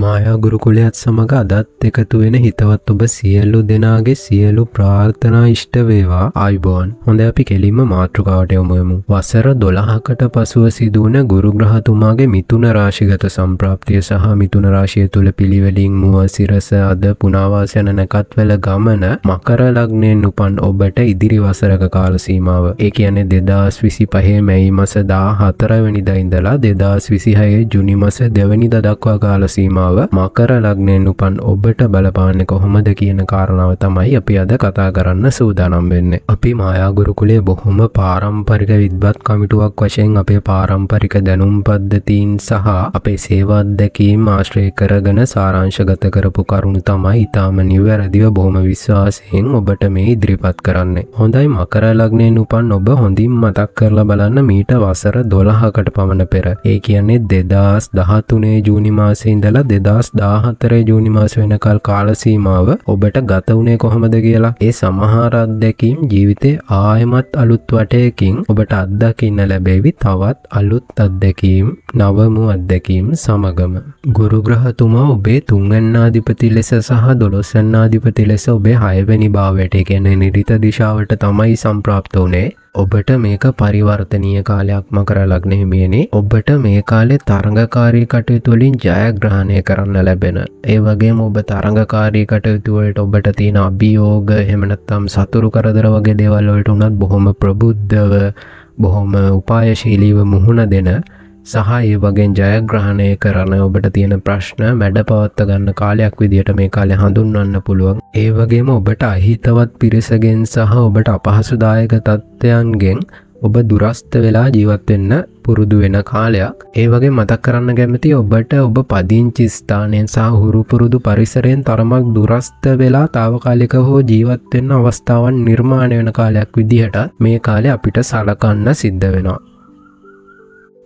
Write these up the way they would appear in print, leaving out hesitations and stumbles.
මායා ගුරුකුලයත් සමග අදත් එකතු වෙන හිතවත් ඔබ සියලු දෙනාගේ සියලු ප්‍රාර්ථනා ඉෂ්ට වේවා. ආයුබෝවන්. හොඳයි අපි කෙලින්ම මාතෘකාවට යමු. වසර 12කට පසුව සිදුවන ගුරු ග්‍රහතුමාගේ මිථුන රාශිගත සම්ප්‍රාප්තිය සහ මිථුන රාශිය තුල පිළිවෙලින් මුව සිරස අද පුනාවාස යන නැකත්වල ගමන මකර ලග්නයෙන් උපන් ඔබට ඉදිරි වසරක කාල සීමාව. ඒ කියන්නේ 2025 මැයි මාස 14 වෙනිදා ඉඳලා 2026 ජුනි මාස 2 වෙනිදා දක්වා කාල සීමාව මකර ලග්නයෙන් උපන් ඔබට බලපාන්නේ කොහොමද කියන කාරණාව තමයි අපි අද කතා කරන්න සූදානම් වෙන්නේ. අපි මායා ගුරුකුලයේ බොහොම පාරම්පරික විද්වත් කමිටුවක් වශයෙන් අපේ පාරම්පරික දැනුම් පද්ධතීන් සහ අපේ සේවා අත්දැකීම් ආශ්‍රය කරගෙන සාරාංශගත කරපු කරුණු තමයි ඊටාම නිවැරදිව බොහොම විශ්වාසයෙන් ඔබට මේ ඉදිරිපත් කරන්නේ. හොඳයි, මකර ලග්නයෙන් උපන් ඔබ හොඳින් මතක් කරලා බලන්න මීට වසර 12කට පමණ පෙර. ඒ කියන්නේ 2013 ජූනි මාසයේ ඉඳලා 2014 ජූනි මාස වෙනකල් කාල සීමාව ඔබට ගත වුණේ කොහොමද කියලා. ඒ සමහර අත්දැකීම් ජීවිතේ ආයමත් අලුත් වටයකින් ඔබට අත්දකින්න ලැබෙවි. තවත් අලුත් අත්දැකීම්, නවමු අත්දැකීම් සමගම. ගුරු ග්‍රහතුමා ඔබේ 3 වෙනිාධිපති ලෙස සහ 12 වෙනිාධිපති ලෙස ඔබේ 6 වෙනි භාවයට, ඒ කියන්නේ නිරිත දිශාවට තමයි සම්ප්‍රාප්ත වුණේ. ඔබට මේක පරිවර්තනීය කාලයක් මකර ලග්න හිමියනේ. ඔබට මේ කාලේ තරඟකාරී කටයුතු වලින් ජයග්‍රහණය කරන්න ලැබෙන. ඒ වගේම ඔබ තරඟකාරී කටයුතු වලට ඔබට තියෙන අභියෝග එහෙම නැත්නම් සතුරු කරදර වගේ දේවල් වලට උනත් බොහොම ප්‍රබුද්ධව, බොහොම උපායශීලීව මුහුණ දෙන සහ ඒ වගේ ජයග්‍රහණය කරන ඔබට තියෙන ප්‍රශ්න මැඩපවත්ව ගන්න කාලයක් විදියට මේ කාලය හඳුන්වන්න පුළුවන්. ඒ වගේම ඔබට අහිතවත් පිරිසගෙන් සහ ඔබට අපහසුදායක තත්ත්වයන්ගෙන් ඔබ දුරස්ත වෙලා ජීවත් වෙන්න පුරුදු වෙන කාලයක්. ඒ වගේ මතක් කරන්න කැමති ඔබට ඔබ පදිංචි ස්ථානයෙන් සහ හුරු පුරුදු පරිසරයෙන් තරමක් දුරස්ත වෙලා తాවකාලික හෝ ජීවත් වෙන්න අවස්ථාවන් නිර්මාණය වෙන කාලයක් විදිහට මේ කාලේ අපිට සලකන්න සිද්ධ වෙනවා.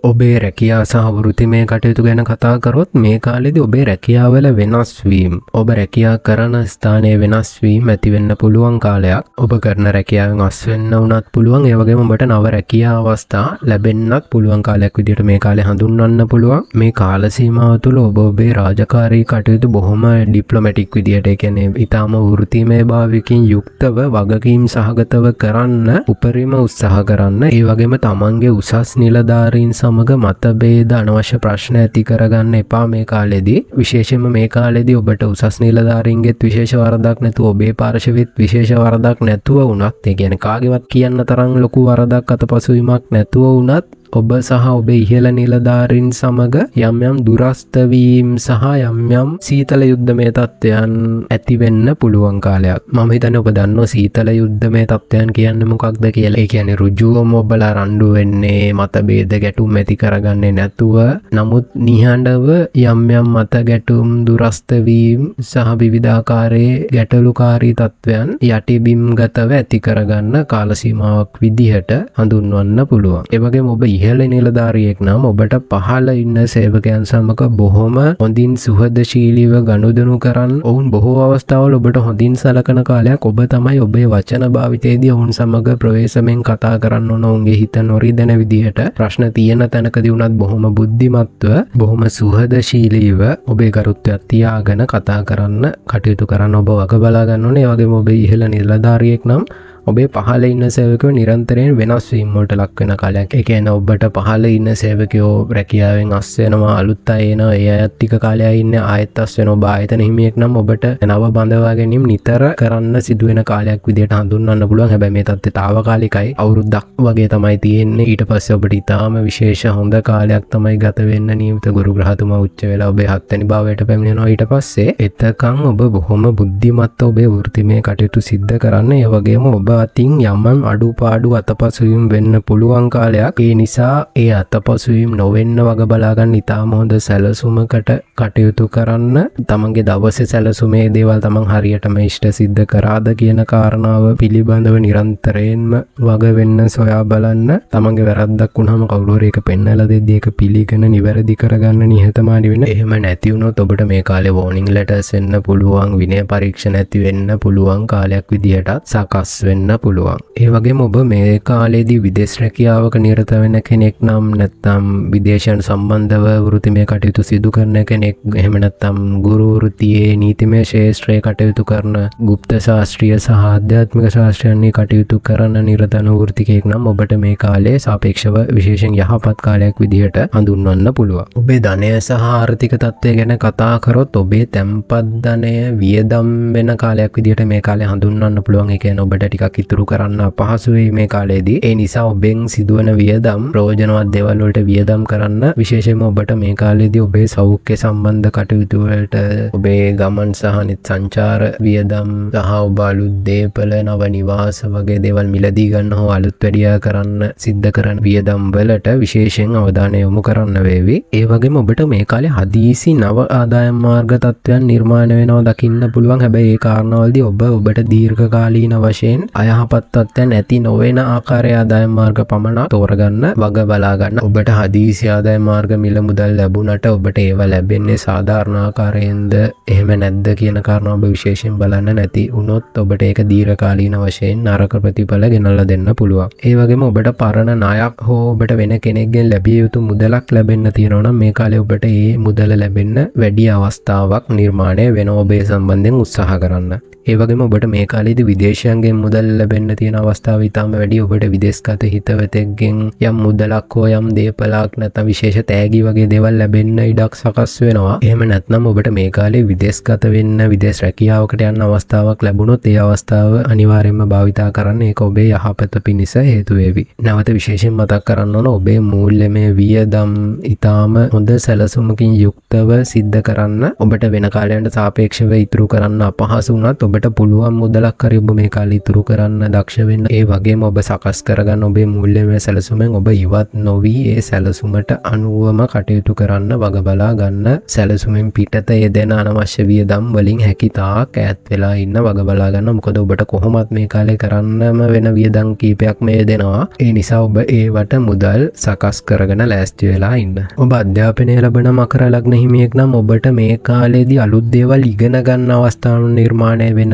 ඔබේ රැකියාව සහ වෘත්තිමය කටයුතු ගැන කතා කරොත් මේ කාලෙදී ඔබේ රැකියාවල වෙනස් වීම, ඔබ රැකියා කරන ස්ථානයේ වෙනස් වීම ඇති වෙන්න පුළුවන් කාලයක්. ඔබ කරන රැකියාවෙන් අස් වෙන්න උනත් පුළුවන්. ඒ වගේම ඔබට නව රැකියා අවස්ථා ලැබෙන්නත් පුළුවන් කාලයක් විදිහට මේ කාලය හඳුන්වන්න පුළුවන්. මේ කාල සීමාව තුළ ඔබ ඔබේ රාජකාරී කටයුතු බොහොම ඩිප්ලොමැටික් විදිහට, ඒ කියන්නේ ඊටාම වෘත්තිමය භාවයකින් යුක්තව වගකීම් සහගතව කරන්න උපරිම උත්සාහ කරන්න. ඒ වගේම තමන්ගේ උසස් නිලධාරීන් සමග මතභේද, අනවශ්‍ය ප්‍රශ්න ඇති කරගන්න එපා මේ කාලෙදී. විශේෂයෙන්ම මේ කාලෙදී ඔබට උසස් නිලධාරීන්ගෙත් විශේෂ වරදක් නැතුව, ඔබේ පාර්ශවෙත් විශේෂ වරදක් නැතුව වුණත්, ඒ කියන්නේ කාගේවත් කියන්න තරම් ලොකු වරදක් අතපසුවීමක් නැතුව වුණත් ඔබ සහ ඔබේ ඉහළ නිලධාරීන් සමග යම් යම් දුරස්ත වීම සහ යම් යම් සීතල යුද්ධමය තත්ත්වයන් ඇති වෙන්න පුළුවන් කාලයක්. මම හිතන්නේ ඔබ දන්නවා සීතල යුද්ධමය තත්ත්වයන් කියන්නේ මොකක්ද කියලා. ඒ කියන්නේ ඍජුවම ඔබලා රණ්ඩු වෙන්නේ, මතභේද ගැටුම් ඇති කරගන්නේ නැතුව, නමුත් නිහඬව යම් යම් මත ගැටුම්, දුරස්ත වීම සහ විවිධාකාරයේ ගැටලුකාරී තත්ත්වයන් යටිබිම්ගතව ඇති කරගන්න කාල සීමාවක් විදිහට හඳුන්වන්න පුළුවන්. ඒ වගේම ඔබ ඉහළ නිලධාරියෙක් නම් ඔබට පහළ ඉන්න සේවකයන් සමග බොහොම හොඳින් සුහදශීලීව ගනුදෙනු කරන්න, ඔවුන් බොහෝ අවස්ථාවල ඔබට හොඳින් සලකන කාලයක්. ඔබ තමයි ඔබේ වචන භාවිතයේදී ඔවුන් සමග ප්‍රවේශමෙන් කතා කරන්න ඕන. ඔවුන්ගේ හිත නොරිදෙන විදිහට, ප්‍රශ්න තියෙන තැනකදී උනත් බොහොම බුද්ධිමත්ව, බොහොම සුහදශීලීව ඔබේ ගරුත්වයක් තියාගෙන කතා කරන්න, කටයුතු කරන්න ඔබ වග බලා ගන්න ඕනේ. ඒ වගේම ඔබේ ඉහළ නිලධාරියෙක් නම් ඔබේ පහළ ඉන්න සේවකයෝ නිරන්තරයෙන් වෙනස් වීම වලට ලක් වෙන කාලයක්. ඒ කියන්නේ ඔබට පහළ ඉන්න සේවකයෝ රැකියාවෙන් අස් වෙනවා, අලුත් අය එනවා, ඒ අයත් ටික කාලයක් ඉන්නේ ආයෙත් අස් වෙනවා. ඔබ ආයතන හිමියෙක් නම් ඔබට නව බඳවා ගැනීම නිතර කරන්න සිදුවෙන කාලයක් විදිහට හඳුන්වන්න පුළුවන්. හැබැයි මේ තත්ත්වය తాවකාලිකයි. අවුරුද්දක් වගේ තමයි තියෙන්නේ. ඊට පස්සේ ඔබට ඊටාම විශේෂ හොඳ කාලයක් තමයි ගත වෙන්න. නියමිත ගුරු ග්‍රහතුමා උච්ච වෙලා ඔබේ 7 වෙනි භාවයට පැමිණෙනවා. ඊට පස්සේ එතකන් ඔබ බොහොම බුද්ධිමත්ව ඔබේ වෘත්තිමය කටයුතු සිද්ධ කරන්න. ඒ වගේම ඔබ අතින් යම් අඩුපාඩු අතපසුවීම් වෙන්න පුළුවන් කාලයක්. ඒ නිසා ඒ අතපසුවීම් නොවෙන්න වග බලා ගන්න ඉතාම හොඳ සැලසුමකට කටයුතු කරන්න. තමන්ගේ දවසේ සැලසුමේ දේවල් තමන් හරියටම ඉෂ්ට සිද්ධ කරාද කියන කාරණාව පිළිබඳව නිරන්තරයෙන්ම වග වෙන්න සොයා බලන්න. තමන්ගේ වැරද්දක් වුණාම කවුරු හරි ඒක පෙන්නලා දෙද්දී ඒක පිළිගෙන නිවැරදි කරගන්න නිහතමානී වෙන්න. එහෙම නැති වුණොත් ඔබට මේ කාලේ වෝනින් ලෙටර්ස් එන්න පුළුවන්, විනය පරීක්ෂණ ඇති වෙන්න පුළුවන් කාලයක් විදිහට සකස් වෙන්න වෙන්න පුළුවන්. ඒ වගේම ඔබ මේ කාලේදී විදේශ රැකියාවක නිරත වෙන කෙනෙක් නම් නැත්නම් විදේශයන් සම්බන්ධව වෘත්තිමය කටයුතු සිදු කරන කෙනෙක්, එහෙම නැත්නම් ගුරු වෘත්තියේ නීතිමය ශාස්ත්‍රයේ කටයුතු කරන, গুপ্ত ශාස්ත්‍රීය සහ ආධ්‍යාත්මික ශාස්ත්‍රයන්හි කටයුතු කරන නිරත වෘත්තිකයෙක් නම් ඔබට මේ කාලය සාපේක්ෂව විශේෂයෙන් යහපත් කාලයක් විදිහට හඳුන්වන්න පුළුවන්. ඔබේ ධනය සහ ආර්ථික තත්ත්වය ගැන කතා කරොත් ඔබේ තැන්පත් ධනය වියදම් වෙන කාලයක් විදිහට මේ කාලය හඳුන්වන්න පුළුවන්. ඒ කියන්නේ ඔබට ටිකක් ඉතුරු කරන්න අපහසු වෙයි මේ කාලේදී. ඒ නිසා ඔබෙන් සිදුවන වියදම්, ප්‍රයෝජනවත් දේවල් වලට වියදම් කරන්න, විශේෂයෙන්ම ඔබට මේ කාලේදී ඔබේ සෞඛ්‍ය සම්බන්ධ කටයුතු වලට, ඔබේ ගමන් සහ සංචාර වියදම් සහ ඔබ අලුත් දේපල, නව නිවාස වගේ දේවල් මිලදී ගන්න හෝ අලුත් වැඩියා කරන්න සිද්ධ කරන වියදම් වලට විශේෂයෙන් අවධානය යොමු කරන්න වේවි. ඒ වගේම ඔබට මේ කාලේ හදිසි නව ආදායම් මාර්ග තත්ත්වයන් නිර්මාණය වෙනවා දකින්න පුළුවන්. හැබැයි ඒ කාරණාවලදී ඔබට දීර්ඝකාලීන වශයෙන් අයහපත් තත්ත්වයන් ඇති නොවන ආකාරයේ ආදායම් මාර්ග පමණක් තෝරගන්න, වග බලා ගන්න. ඔබට හදිසි ආදායම් මාර්ග මිල මුදල් ලැබුණට ඔබට ඒවා ලැබෙන්නේ සාධාරණ ආකාරයෙන්ද එහෙම නැද්ද කියන කාරණාව ඔබ විශේෂයෙන් බලන්න. නැති වුණොත් ඔබට ඒක දීර්ඝකාලීන වශයෙන් නරක ප්‍රතිඵල ගෙනල්ලා දෙන්න පුළුවන්. ඒ වගේම ඔබට පරණ ණයක් හෝ ඔබට වෙන කෙනෙක්ගෙන් ලැබිය යුතු මුදලක් ලැබෙන්න තියෙනවා නම් මේ කාලේ ඔබට ඒ මුදල ලැබෙන්න වැඩි අවස්ථාවක් නිර්මාණය වෙනවා. ඔබ ඒ සම්බන්ධයෙන් උත්සාහ කරන්න. ඒ වගේම ඔබට මේ කාලේදී විදේශයන්ගෙන් මුදල් ලැබෙන්න තියෙන අවස්ථාව ඉතාම වැඩි. ඔබට විදේශගත හිතවතෙක්ගෙන් යම් මුදලක් හෝ යම් දේපලක් නැත්නම් විශේෂ තෑගි වගේ දේවල් ලැබෙන්න ඉඩක් සකස් වෙනවා. එහෙම නැත්නම් ඔබට මේ කාලේ විදේශගත වෙන්න, විදේශ රැකියාවකට යන්න අවස්ථාවක් ලැබුණොත් ඒ අවස්ථාව අනිවාර්යයෙන්ම භාවිතා කරන්න. ඒක ඔබේ යහපත පිණිස හේතු වේවි. නැවත විශේෂයෙන් මතක් කරන්න ඕන ඔබේ මූල්‍යමය වියදම් ඉතාම හොඳ සැලසුමකින් යුක්තව සිද්ධ කරන්න. ඔබට වෙන කාලයන්ට සාපේක්ෂව ඉතුරු කරන්න අපහසු වුණත් ඔබට පුළුවන් මුදලක් හරි ඔබ මේ කාලේ ඉතුරු කරන්න දක්ෂ වෙන්න. ඒ වගේම ඔබ සකස් කරගන්න ඔබේ මූල්‍යමය සැලසුමෙන් ඔබ ඉවත් නොවි ඒ සැලසුමට අනුවම කටයුතු කරන්න, වග බලා ගන්න. සැලසුමෙන් පිටත යෙදෙන අනවශ්‍ය වියදම් වලින් හැකිතාක් ඈත් වෙලා ඉන්න, වග බලා ගන්න. මොකද ඔබට කොහොමත් මේ කාලේ කරන්නම වෙන වියදම් කීපයක් මේ දෙනවා. ඒ නිසා ඔබ ඒවට මුදල් සකස් කරගෙන ලෑස්ති වෙලා ඉන්න. ඔබ අධ්‍යාපනය ලැබෙන මකර ලග්න හිමියෙක් නම් ඔබට මේ කාලේදී අලුත් දේවල් ඉගෙන ගන්න අවස්ථාවන් නිර්මාණය වෙනවා.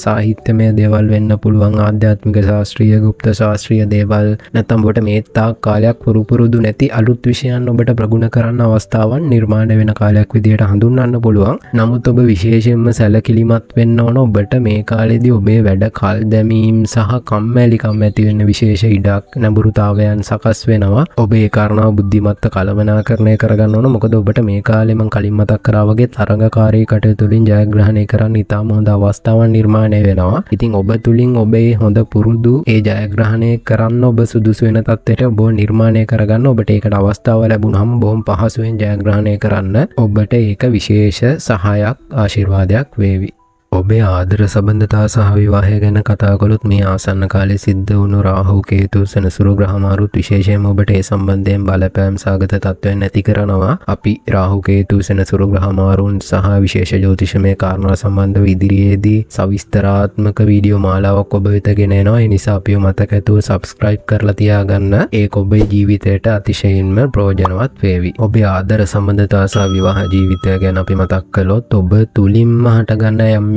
සාහිත්‍යමය දේවල් වෙන්න පුළුවන්, ආධ්‍යාත්මික ශාස්ත්‍රීය, গুপ্ত ශාස්ත්‍රීය දේවල්. නැත්නම් ඔබට මේ තාක් කාලයක් පුරුදු නැති අලුත් විෂයන් ඔබට ප්‍රගුණ කරන්න අවස්ථාවන් නිර්මාණය වෙන කාලයක් විදිහට හඳුන්වන්න පුළුවන්. නමුත් ඔබ විශේෂයෙන්ම සැලකිලිමත් වෙන්න ඕන. ඔබට මේ කාලේදී ඔබේ වැඩ කල් දැමීම් සහ කම්මැලිකම් ඇති වෙන විශේෂ ඉඩක්, නැඹුරුතාවයන් සකස් වෙනවා. ඔබ ඒ කාරණාව බුද්ධිමත්ව කළමනාකරණය කරගන්න ඕන. මොකද ඔබට මේ කාලේ මම කලින් මතක් කරා වගේ තරඟකාරී කටයුතු වලින් ජයග්‍රහණය කරන්න ඉතාම හොඳ අවස්ථාවක් නිර්මාණය වෙනවා. ඉතින් ඔබ තුලින් ඔබේ හොඳ පුරුදු ඒ ජයග්‍රහණය කරන්න ඔබ සුදුසු වෙන තත්ත්වයට ඔබ නිර්මාණය කරගන්න. ඔබට ඒකට අවස්ථාව ලැබුණාම බොහොම පහසුවෙන් ජයග්‍රහණය කරන්න ඔබට ඒක විශේෂ සහායක්, ආශිර්වාදයක් වේවි. ඔබේ ආදර සම්බන්ධතා සහ විවාහය ගැන කතා කළොත් මේ ආසන්න කාලේ සිද්ධ වුණු රාහු කේතු සෙනසුරු ග්‍රහ මාරුත් විශේෂයෙන්ම ඔබට ඒ සම්බන්ධයෙන් බලපෑම් සාගත තත්ත්වයන් නැති කරනවා. අපි රාහු කේතු සෙනසුරු ග්‍රහ මාරුන් සහ විශේෂ ජ්‍යොතිෂමය කාරණා සම්බන්ධව ඉදිරියේදී සවිස්තරාත්මක වීඩියෝ මාලාවක් ඔබ වෙත ගෙන එනවා. ඒ නිසා අපිව මතක ඇතුව subscribe කරලා තියාගන්න. ඒක ඔබේ ජීවිතයට අතිශයින්ම ප්‍රයෝජනවත් වේවි. ඔබේ ආදර සම්බන්ධතා සහ විවාහ ජීවිතය ගැන අපි මතක් කළොත් ඔබ තුලින්ම හටගන්න යම්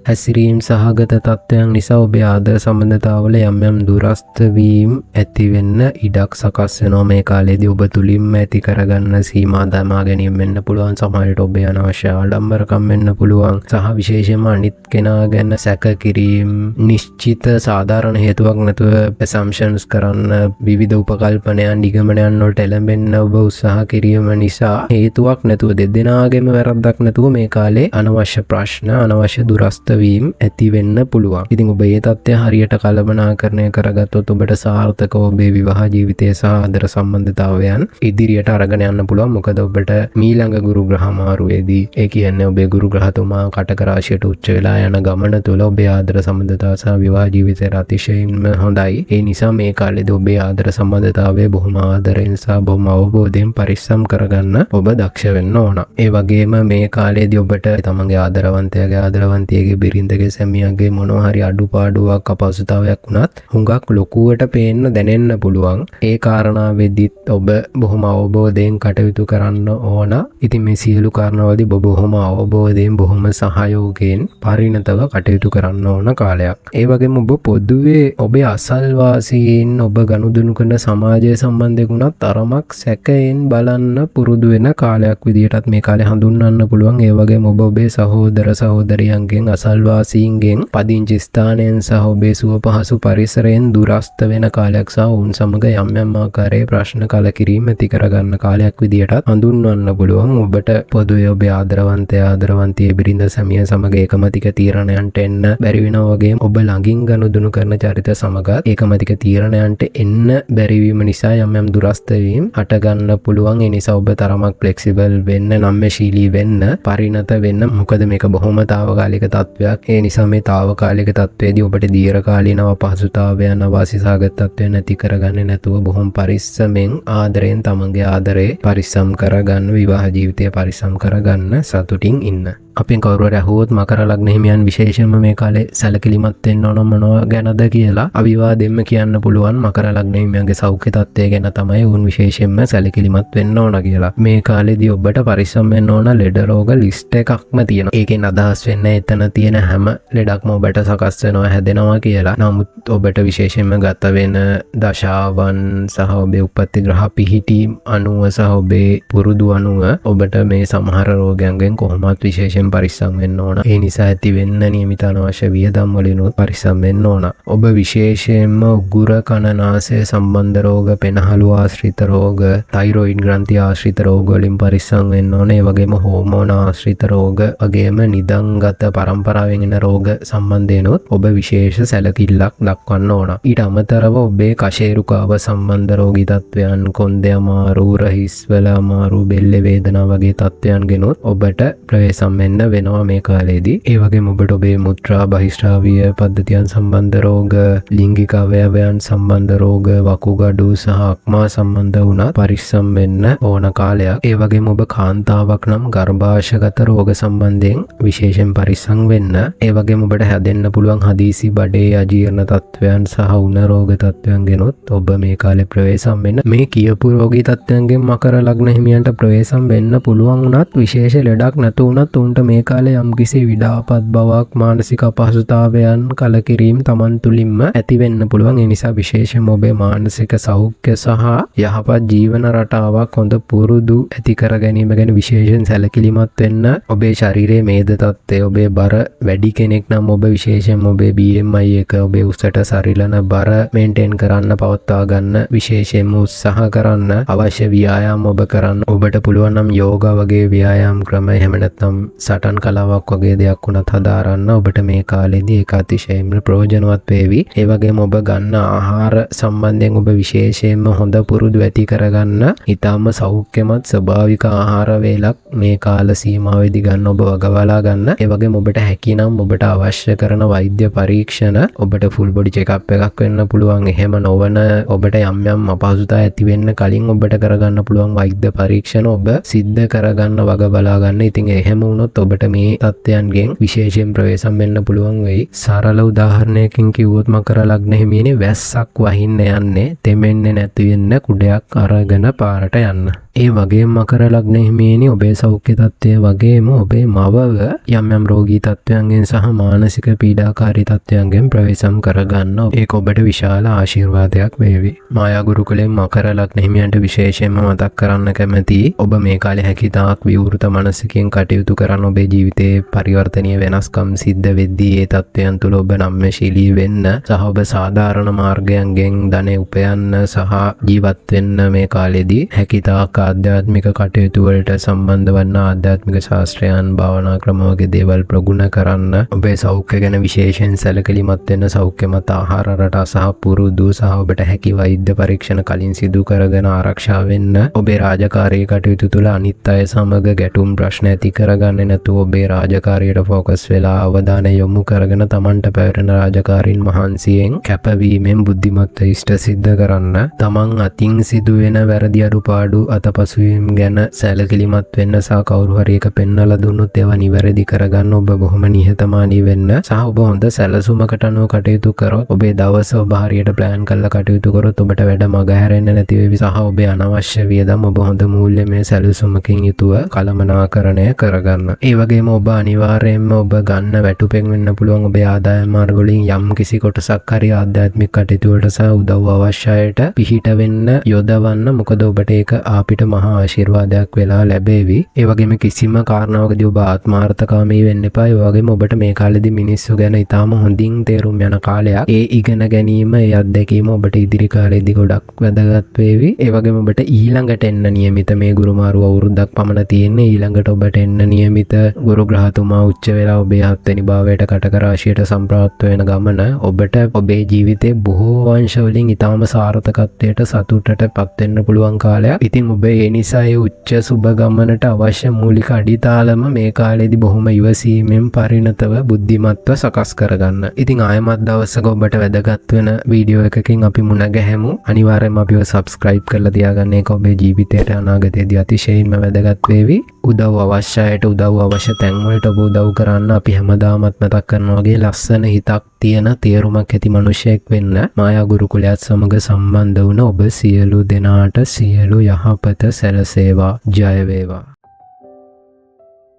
හැසිරීම් සහගත තත්ත්වයන් නිසා ඔබේ ආදර සම්බන්ධතාවල යම් දුරස්ත වීම ඇති වෙන්න ඉඩක් සකස් වෙනවා. මේ කාලේදී ඔබ තුලින්ම ඇති කරගන්න සීමා දමා ගැනීම වෙන්න පුළුවන්. සමහරවිට ඔබේ අනවශ්‍ය ආඩම්බරකම් වෙන්න පුළුවන්. සහ විශේෂයෙන්ම අනිත් කෙනා ගැන සැක කිරීම, නිශ්චිත සාධාරණ හේතුවක් නැතුව assumptions කරන්න, විවිධ උපකල්පනයන්, නිගමනයන් වලට එළඹෙන්න ඔබ උත්සාහ කිරීම නිසා හේතුවක් නැතුව, දෙදෙනාගේම වැරද්දක් නැතුව මේ කාලේ අනවශ්‍ය ප්‍රශ්න, අනවශ්‍ය දුරස්ත වීම ඇති වෙන්න පුළුවන්. ඉතින් ඔබ මේ தත්ත්වය හරියට කළමනාකරණය කරගත්තොත් ඔබට සාර්ථකව ඔබේ විවාහ ජීවිතය සහ ආදර සම්බන්ධතාවයන් ඉදිරියට අරගෙන යන්න පුළුවන්. මොකද ඔබට මීළඟ ගුරු ග්‍රහ මාරුවේදී, ඒ කියන්නේ ඔබේ ගුරු ග්‍රහතුමා කටක රාශියට උච්ච වෙලා යන ගමන තුළ ඔබේ ආදර සම්බන්ධතාව සහ විවාහ ජීවිතය අතිශයින්ම හොඳයි. ඒ නිසා මේ කාලේදී ඔබේ ආදර සම්බන්ධතාවය බොහොම ආදරෙන් සහ බොහොම අවබෝධයෙන් පරිස්සම් කරගන්න ඔබ දක්ෂ වෙන්න ඕන. ඒ වගේම මේ කාලේදී ඔබට තමන්ගේ ආදරවන්තයාගේ ආදරවන්තියගේ බිරිඳගේ සැමියාගේ මොනවා හරි අඩුපාඩුවක් අපහසුතාවයක් වුණත් හුඟක් ලොකුවට පේන්න දැනෙන්න පුළුවන්. ඒ කාරණාවෙදිත් ඔබ බොහොම අවබෝධයෙන් කටයුතු කරන්න ඕන. ඉතින් මේ සියලු කාරණාවලදී ඔබ බොහොම අවබෝධයෙන් බොහොම සහයෝගයෙන් පරිණතව කටයුතු කරන්න ඕන කාලයක්. ඒ වගේම ඔබ පොදුවේ ඔබේ අසල්වාසීන් ඔබ ගනුදෙනු කරන සමාජය සම්බන්ධයෙන් තරමක් සැකයෙන් බලන්න පුරුදු වෙන කාලයක් විදිහටත් මේ කාලේ හඳුන්වන්න පුළුවන්. ඒ වගේම ඔබ ඔබේ සහෝදර සහෝදරියන්ගෙන් අසල්වාසීන්ගෙන් පදිංචි ස්ථානයෙන් සහ ඔබේ සුව පහසු පරිසරයෙන් දුරස්ත වෙන කාලයක් සහ උන් සමග යම් යම් ආකාරයේ ප්‍රශ්න කලකිරීම ඇති කරගන්න කාලයක් විදිහටත් හඳුන්වන්න පුළුවන්. ඔබට පොදුවේ ඔබේ ආදරවන්තයේ බිරිඳ සැමිය සමග ඒකමතික තීරණයන්ට එන්න බැරි වෙනවා වගේම ඔබ ළඟින් ගනුදෙනු කරන චරිත සමගත් ඒකමතික තීරණයන්ට එන්න බැරි වීම නිසා යම් යම් දුරස්ත වීම හට ගන්න පුළුවන්. ඒ නිසා ඔබ තරමක් ෆ්ලෙක්සිබල් වෙන්න, නම්‍යශීලී වෙන්න, පරිණත වෙන්න. මොකද මේක බොහොම తాවකාලික තත්වයක්. ඒ නිසා මේ తాවකාලික තත්වයේදී ඔබට දීර්ඝකාලීනව අපහසුතාවයන් අවාසිසහගත තත්වයන් නැති කරගන්නේ නැතුව බොහොම පරිස්සමෙන් ආදරයෙන් තමන්ගේ ආදරේ පරිස්සම් කරගන්න, විවාහ ජීවිතය පරිස්සම් කරගන්න, සතුටින් ඉන්න. අපෙන් කවුරු හරි අහුවොත් මකර ලග්න හිමියන් විශේෂයෙන්ම මේ කාලේ සැලකිලිමත් වෙන්න ඕන මොනවා ගැනද කියලා අවිවාදයෙන්ම කියන්න පුළුවන්. මකර ලග්න හිමියන්ගේ සෞඛ්‍ය තත්ත්වය ගැන තමයි උන් විශේෂයෙන්ම සැලකිලිමත් වෙන්න ඕන කියලා. මේ කාලේදී ඔබට පරිස්සම් වෙන්න ඕන ලෙඩ රෝග ලිස්ට් එකක්ම තියෙනවා. ඒකෙන් අදහස් වෙන්නේ එතන තියෙන හැම ලෙඩක්ම ඔබට සකස් වෙනවා, හැදෙනවා කියලා. නමුත් ඔබට විශේෂයෙන්ම ගත වෙන දශාවන් සහ ඔබේ උප්පත්ති ග්‍රහ පිහිටීම් අනුව සහ ඔබේ පුරුදු අනුව ඔබට මේ සමහර රෝගයන්ගෙන් කොහොමත් විශේෂයෙන් පරිස්සම් වෙන්න ඕන. ඒ නිසා ඇති වෙන්න නියමිත අනවශ්‍ය වියදම් වලිනුත් පරිස්සම් වෙන්න ඕන. ඔබ විශේෂයෙන්ම උගුර කන නාසය සම්බන්ධ රෝග, පෙනහළු ආශ්‍රිත රෝග, තයිරොයිඩ් ග්‍රන්ථි ආශ්‍රිත රෝග වලින් පරිස්සම් වෙන්න ඕන. ඒ වගේම හෝමෝන ආශ්‍රිත රෝග වගේම නිදන්ගත පරම්පරාවෙන් එන රෝග සම්බන්ධයෙන්ුත් ඔබ විශේෂ සැලකිල්ලක් දක්වන්න ඕන. ඊට අමතරව ඔබේ කශේරුකාව සම්බන්ධ රෝගී තත්ත්වයන්, කොන්දේ අමාරු, හිස්වල අමාරු, බෙල්ලේ වේදනා වගේ තත්ත්වයන් ගෙනුත් ඔබට ප්‍රවේශම් වෙන්න වෙනවා මේ කාලේදී. ඒ වගේම ඔබට ඔබේ මුත්‍රා බහිශ්‍රාවීය පද්ධතියන් සම්බන්ධ රෝග, ලිංගික අවයවයන් සම්බන්ධ රෝග, වකුගඩු සහ අක්මා සම්බන්ධ වුණත් පරිස්සම් වෙන්න ඕන කාලයක්. ඒ වගේම ඔබ කාන්තාවක් නම් ගර්භාෂයගත රෝග සම්බන්ධයෙන් විශේෂයෙන් පරිස්සම් වෙන්න. ඒ වගේම ඔබට හැදෙන්න පුළුවන් හදිසි බඩේ අජීර්ණ තත්ත්වයන් සහ උණ රෝග තත්ත්වයන් ගෙනුත් ඔබ මේ කාලේ ප්‍රවේශම් වෙන්න. මේ කියපු රෝගී තත්ත්වයන්ගෙන් මකර ලග්න හිමියන්ට ප්‍රවේශම් වෙන්න පුළුවන් වුණත් විශේෂ ලෙඩක් නැතු වුණත් උන්ට මේ කාලේ යම්කිසි විඩාපත් බවක්, මානසික අපහසුතාවයන්, කලකිරීම තමන් තුළින්ම ඇති වෙන්න පුළුවන්. ඒ නිසා විශේෂයෙන්ම ඔබේ මානසික සෞඛ්‍ය සහ යහපත් ජීවන රටාවක් හොඳ පුරුදු ඇති කර ගැනීම ගැන විශේෂයෙන් සැලකිලිමත් වෙන්න. ඔබේ ශරීරයේ මේද තත්ත්වය, ඔබේ බර වැඩි කෙනෙක් නම් ඔබ විශේෂයෙන්ම ඔබේ BMI එක, ඔබේ උසට සරිලන බර මේන්ටේන් කරන්න, පවත්වා ගන්න විශේෂයෙන්ම උත්සාහ කරන්න. අවශ්‍ය ව්‍යායාම ඔබ කරන්න. ඔබට පුළුවන් නම් යෝගා වගේ ව්‍යායාම ක්‍රම, එහෙම නැත්නම් සටන් කලාවක් වගේ දෙයක් වුණත් හදාරන්න. ඔබට මේ කාලේදී ඒක අතිශයින්ම ප්‍රයෝජනවත් වේවි. ඒ වගේම ඔබ ගන්න ආහාර සම්බන්ධයෙන් ඔබ විශේෂයෙන්ම හොඳ පුරුදු ඇති කරගන්න. ඊටාම සෞඛ්‍යමත් ස්වභාවික ආහාර වේලක් මේ කාල සීමාවෙදී ගන්න ඔබ වගවලා ගන්න. ඒ වගේම ඔබට හැකිනම් ඔබට අවශ්‍ය කරන වෛද්‍ය පරීක්ෂණ, ඔබට ෆුල් බොඩි චෙකප් එකක් වෙන්න පුළුවන්. එහෙම නොවන ඔබට යම් යම් අපහසුතා ඇති වෙන්න කලින් ඔබට කරගන්න පුළුවන් වෛද්‍ය පරීක්ෂණ ඔබ සිද්ධ කරගන්න වගබලා ගන්න. ඉතින් එහෙම වුණොත් ඔබට මේ තත්ත්වයන්ගෙන් විශේෂයෙන් ප්‍රවේශම් වෙන්න පුළුවන් වෙයි. සරල උදාහරණයකින් කිව්වොත් මකර ලග්න හිමියනේ වැස්සක් වහින්න යන්නේ තෙමෙන්නේ නැති වෙන්න කුඩයක් අරගෙන පාරට යන්න. ඒ වගේම මකර ලග්න හිමියනේ ඔබේ සෞඛ්‍ය තත්ත්වය වගේම ඔබේ මවව යම් යම් රෝගී තත්ත්වයන්ගෙන් සහ මානසික පීඩාකාරී තත්ත්වයන්ගෙන් ප්‍රවේශම් කරගන්න. ඒක ඔබට විශාල ආශිර්වාදයක් වේවි. මායා ගුරුකුලයෙන් මකර ලග්න හිමියන්ට විශේෂයෙන්ම මතක් කරන්න කැමතියි. ඔබ මේ කාලේ හැකිතාක් විවෘත මනසකින් කටයුතු කරන, ඔබේ ජීවිතයේ පරිවර්තනීය වෙනස්කම් සිද්ධ වෙද්දී ඒ තත්ත්වයන් තුළ ඔබ නම්‍යශීලී වෙන්න සහ ඔබ සාධාරණ මාර්ගයන්ගෙන් ධනෙ උපයන්න සහ ජීවත් වෙන්න මේ කාලේදී හැකිතාක් ආධ්‍යාත්මික කටයුතු වලට සම්බන්ධ වන්න, ආධ්‍යාත්මික ශාස්ත්‍රයන්, භාවනා ක්‍රම වගේ දේවල් ප්‍රගුණ කරන්න. ඔබේ සෞඛ්‍ය ගැන විශේෂයෙන් සැලකිලිමත් වෙන්න, සෞඛ්‍යමත් ආහාර රටා සහ පුරුදු සහ ඔබට හැකි වෛද්‍ය පරීක්ෂණ කලින් සිදු කරගෙන ආරක්ෂා වෙන්න. ඔබේ රාජකාරී කටයුතු තුළ අනිත් අය සමග ගැටුම් ප්‍රශ්න ඇති කරගන්නේ නැතුව ඔබේ රාජකාරියට ෆෝකස් වෙලා අවධානය යොමු කරගෙන තමන්ට පැවරෙන රාජකාරීන් මහන්සියෙන් කැපවීමෙන් බුද්ධිමත් ඉෂ්ට සිද්ධ කරන්න. තමන් අතින් සිදුවෙන වැරදි අඩුපාඩු අතපසු පසුබිම් ගැන සැලකිලිමත් වෙන්න සහ කවුරු හරි එක පෙන්වලා දුන්නොත් ඒවා නිවැරදි කරගන්න ඔබ බොහොම නිහතමානී වෙන්න සහ ඔබ හොඳ සැලසුමකට අනුව කටයුතු කරොත් ඔබේ දවස ඔබ හරියට ප්ලෑන් කරලා කටයුතු කරොත් ඔබට වැඩ මගහැරෙන්න නැති වෙවි සහ ඔබේ අනවශ්‍ය වියදම් ඔබ හොඳ මූල්‍යමය සැලසුමකින් යුතුව කළමනාකරණය කරගන්න. ඒ වගේම ඔබ අනිවාර්යයෙන්ම ඔබ ගන්න වැටුපෙන් වෙන්න පුළුවන් ඔබේ ආදායම් මාර්ග වලින් යම් කිසි කොටසක් හරි ආධ්‍යාත්මික කටයුතු වලට සහ උදව් අවශ්‍යයට පිහිට වෙන්න යොදවන්න. මොකද ඔබට ඒක අපිට මහා ආශිර්වාදයක් වෙලා ලැබේවි. ඒ වගේම කිසිම කාරණාවකදී ඔබ ආත්මార్థකාමී වෙන්න එපා. ඒ වගේම ඔබට මේ කාලෙදි මිනිස්සු ගැන ඉතාම හොඳින් තේරුම් යන කාලයක්. ඒ ඉගෙන ගැනීම, ඒ අත්දැකීම ඔබට ඉදිරි කාලෙදි ගොඩක් වැදගත් වේවි. ඒ වගේම ඔබට ඊළඟට එන්න නියමිත මේ ගුරුමාරු අවුරුද්දක් පමණ තියෙන්නේ. ඊළඟට ඔබට එන්න නියමිත ගුරු ග්‍රහතුමා උච්ච වෙලා ඔබේ 7 වෙනි භාවයට කටක රාශියට සම්ප්‍රාප්ත වෙන ගමන ඔබට ඔබේ ජීවිතේ බොහෝ වංශ වලින් ඊටාම සාර්ථකත්වයට සතුටටපත් වෙන්න පුළුවන් කාලයක්. ඉතින් ඔබ ඒ නිසා ඒ උච්ච සුබ ගමනට අවශ්‍ය මූලික අඩිතාලම මේ කාලෙදි බොහොම ඉවසීමෙන් පරිණතව බුද්ධිමත්ව සකස් කරගන්න. ඉතින් ආයමත් දවසක ඔබට වැදගත් වෙන වීඩියෝ එකකින් අපි මුණ ගැහෙමු. අනිවාර්යයෙන්ම අපිව subscribe කරලා තියාගන්න. ඒක ඔබේ ජීවිතයට අනාගතයේදී අතිශයින්ම වැදගත් වේවි. උදව් අවශ්‍යයට උදව් අවශ්‍ය තැන් වලට ඔබ උදව් කරන්න. අපි හැමදාමත් මතක් කරනවා වගේ ලස්සන හිතක් තියෙන තේරුමක් ඇති මිනිසෙක් වෙන්න මායා ගුරුකුලයත් සමග සම්බන්ධ වුණ ඔබ සියලු දෙනාට සියලු යහපත සැලසේවා. ජය වේවා.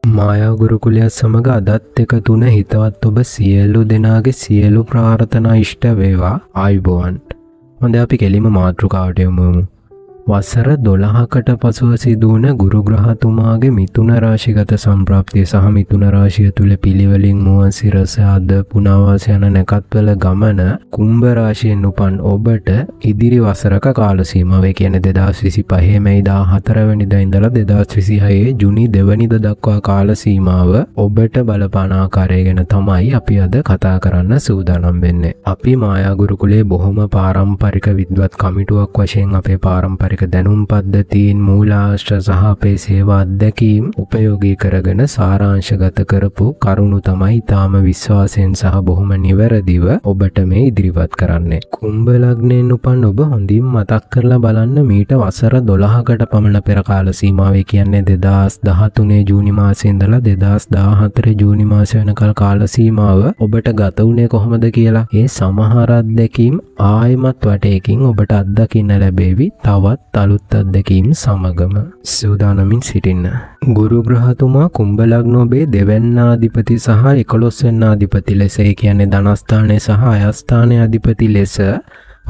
මායා ගුරුකුලයත් සමග අදත් එකතුන හිතවත් ඔබ සියලු දෙනාගේ සියලු ප්‍රාර්ථනා ඉෂ්ට වේවා. ආයුබෝවන්. හොඳ අපි කෙලිම මාතෘකාවට යමු. වසර 12කට පසුව සිදුවන ගුරු ග්‍රහතුමාගේ මිථුන රාශිගත සම්ප්‍රාප්තිය සහ මිථුන රාශිය තුල පිළිවෙලින් මුවන් සිරස අද පුනවාස යන නැකත්වල ගමන කුම්භ රාශියෙන් උපන් ඔබට ඉදිරි වසරක කාල සීමාව, ඒ කියන්නේ 2025 මැයි 14 වෙනිදා ඉඳලා 2026 ජුනි 2 වෙනිදා දක්වා කාල සීමාව ඔබට බලපාන ආකාරය ගැන තමයි අපි අද කතා කරන්න සූදානම් වෙන්නේ. අපි මායා ගුරුකුලයේ බොහොම පාරම්පරික විද්වත් කමිටුවක් වශයෙන් අපේ පාරම්පරික දැනුම් පද්ධතීන් මූලාශ්‍ර සහ අපේ සේවා අත්දැකීම් උපයෝගී කරගෙන සාරාංශගත කරපු කරුණු තමයි ඊටාම විශ්වාසයෙන් සහ බොහොම නිවැරදිව ඔබට මේ ඉදිරිපත් කරන්නේ. කුම්භ ලග්නයෙන් උපන් ඔබ හොඳින් මතක් කරලා බලන්න මීට වසර 12කට පමණ පෙර කාල සීමාවේ, කියන්නේ 2013 ජූනි මාසයේ ඉඳලා 2014 ජූනි මාසය වෙනකල් කාල සීමාව ඔබට ගත වුණේ කොහොමද කියලා. ඒ සමහර අත්දැකීම් ආයමත් වටේකින් ඔබට අත්දකින්න ලැබෙවි. තවත් අලුත් අත්දැකීම් සමගම සූදානමින් සිටින්න. ගුරු ග්‍රහතුමා කුම්භ ලග්න ඔබේ දෙවැන්නාධිපති සහ 11 වෙන්නාධිපති ලෙස, ඒ කියන්නේ ධනස්ථානයේ සහ අයස්ථානයේ අධිපති ලෙස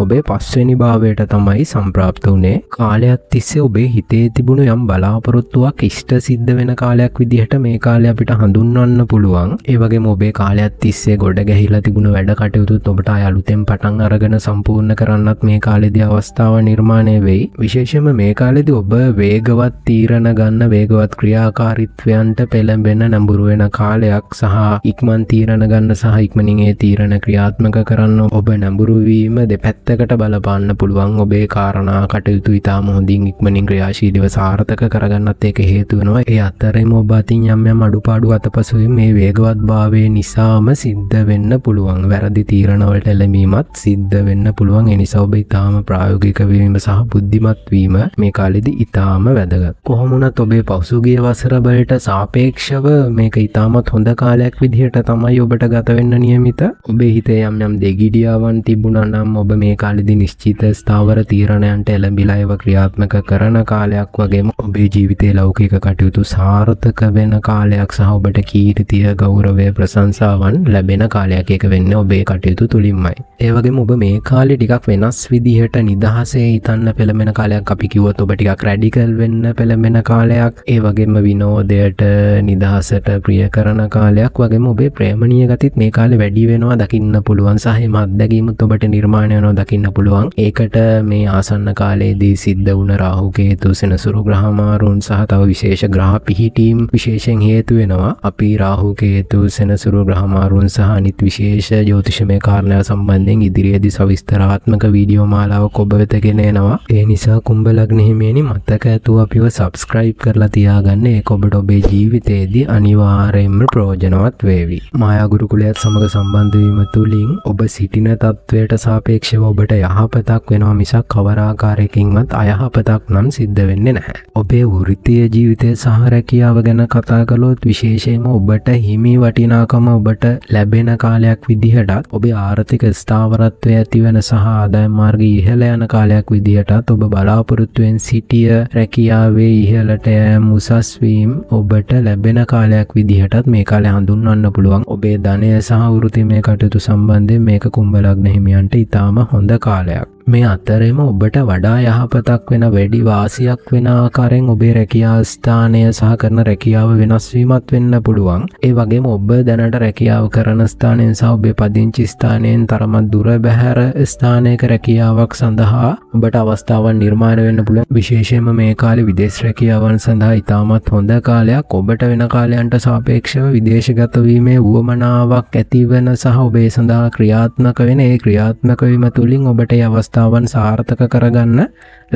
ඔබේ 5 වෙනි භාවයට තමයි සම්ප්‍රාප්ත වුණේ. කාලයක් තිස්සේ ඔබේ හිතේ තිබුණු යම් බලාපොරොත්තුවක් ඉෂ්ට සිද්ධ වෙන කාලයක් විදිහට මේ කාලය අපිට හඳුන්වන්න පුළුවන්. ඒ වගේම ඔබේ කාලයක් තිස්සේ ගොඩ ගැහිලා තිබුණු වැඩ කටයුතුත් ඔබට ආය අලුතෙන් පටන් අරගෙන සම්පූර්ණ කරන්නත් මේ කාලෙදී අවස්ථාව නිර්මාණය වෙයි. විශේෂයෙන්ම මේ කාලෙදී ඔබ වේගවත් තීරණ ගන්න, වේගවත් ක්‍රියාකාරීත්වයන්ට පෙළඹෙන නැඹුරු වෙන කාලයක් සහ ඉක්මන් තීරණ ගන්න සහ ඉක්මනින් ඒ තීරණ ක්‍රියාත්මක කරන්න ඔබ නැඹුරු වීම දෙපැත්ත කට බලපාන්න පුළුවන්. ඔබේ කාරණා කටයුතු ඉතාම හොඳින් ඉක්මනින් ක්‍රියාශීලීව සාර්ථක කරගන්නත් ඒක හේතු වෙනවා. ඒ අතරෙම ඔබ අතින් යම් අඩුපාඩු අතපසුවීම් මේ වේගවත් භාවයේ නිසාම සිද්ධ වෙන්න පුළුවන්. වැරදි තීරණ වලට එළඹීමත් සිද්ධ වෙන්න පුළුවන්. ඒ නිසා ඔබ ඉතාම ප්‍රායෝගික වීම සහ බුද්ධිමත් වීම මේ කාලෙදී ඉතාම වැදගත්. කොහොම වුණත් ඔබේ පසුගිය වසර වලට සාපේක්ෂව මේක ඉතාමත් හොඳ කාලයක් විදිහට තමයි ඔබට ගත වෙන්න නියමිත. ඔබේ හිතේ යම් දෙගිඩියාවන් තිබුණා නම් ඔබ මේ කාලෙදී නිශ්චිත ස්ථාවර තීරණයන්ට එළඹිලා ඒවා ක්‍රියාත්මක කරන කාලයක් වගේම ඔබේ ජීවිතයේ ලෞකික කටයුතු සාර්ථක වෙන කාලයක් සහ ඔබට කීර්තිය, ගෞරවය, ප්‍රශංසාවන් ලැබෙන කාලයක්. ඒක වෙන්නේ ඔබේ කටයුතු තුලින්මයි. ඒ වගේම ඔබ මේ කාලේ ටිකක් වෙනස් විදිහට නිදහසේ හිතන්න පෙළඹෙන කාලයක්. අපි කිව්වොත් ඔබ ටිකක් රැඩිකල් වෙන්න පෙළඹෙන කාලයක්. ඒ වගේම විනෝදයට, නිදහසට ප්‍රිය කරන කාලයක් වගේම ඔබේ ප්‍රේමණීය ගතිත් මේ කාලේ වැඩි වෙනවා දකින්න පුළුවන් සහ එම අත්දැකීමුත් ඔබට නිර්මාණය වෙනවා දකින්න පුළුවන්. ඒකට මේ ආසන්න කාලයේදී සිද්ධ වුණ රාහු කේතු සෙනසුරු ග්‍රහ මාරුන් සහ තව විශේෂ ග්‍රහ පිහිටීම් විශේෂයෙන් හේතු වෙනවා. අපි රාහු කේතු සෙනසුරු ග්‍රහ මාරුන් සහ අනිත් විශේෂ ජ්‍යොතිෂමය කාරණා සම්බන්ධයෙන් ඉදිරියේදී සවිස්තරාත්මක වීඩියෝ මාලාවක් ඔබ වෙත ගෙන එනවා. ඒ නිසා කුම්භ ලග්න හිමියනි මතක ඇතුව අපිව subscribe කරලා තියාගන්න. ඒක ඔබට ඔබේ ජීවිතයේදී අනිවාර්යයෙන්ම ප්‍රයෝජනවත් වේවි. මායා ගුරුකුලයත් සමග සම්බන්ධ වීම තුලින් ඔබ සිටින තත්වයට සාපේක්ෂව ඔබට යහපතක් වෙනවා මිසක් කවර ආකාරයකින්වත් අයහපතක් නම් සිද්ධ වෙන්නේ නැහැ. ඔබේ වෘත්තීය ජීවිතය සහ රැකියාව ගැන කතා කළොත් විශේෂයෙන්ම ඔබට හිමි වටිනාකම ඔබට ලැබෙන කාලයක් විදිහටත් ඔබේ ආර්ථික ස්ථාවරත්වය ඇති වෙන සහ ආදායම් මාර්ගයේ ඉහළ යන කාලයක් විදිහටත් ඔබ බලාපොරොත්තුෙන් සිටිය රැකියාවේ ඉහළට යෑම උසස් වීම ඔබට ලැබෙන කාලයක් විදිහටත් මේ කාලය හඳුන්වන්න පුළුවන්. ඔබේ ධනය සහ වෘත්තීය කටයුතු සම්බන්ධයෙන් මේක කුම්භ ලග්න හිමියන්ට ඉතාම හොඳ කාලයක්. මේ අතරෙම ඔබට වඩා යහපතක් වෙන වැඩි වාසියක් වෙන ආකාරයෙන් ඔබේ රැකියා ස්ථානය සහ කරන රැකියාව වෙනස් වීමත් වෙන්න පුළුවන්. ඒ වගේම ඔබ දැනට රැකියාව කරන ස්ථානයෙන් සහ ඔබේ පදිංචි ස්ථානයෙන් තරමක් දුර බැහැර ස්ථානයක රැකියාවක් සඳහා ඔබට අවස්ථාවන් නිර්මාණය වෙන්න පුළුවන්. විශේෂයෙන්ම මේ කාලේ විදේශ රැකියාවන් සඳහා ඉතාමත් හොඳ කාලයක්. ඔබට වෙන කාලයන්ට සාපේක්ෂව විදේශගත වීමේ උවමනාවක් ඇතිවන සහ ඔබේ සඳහා ක්‍රියාත්මක වෙන ඒ ක්‍රියාත්මක වීම තුළින් ඔබට ඒ අවස්ථාවන් සාර්ථක කරගන්න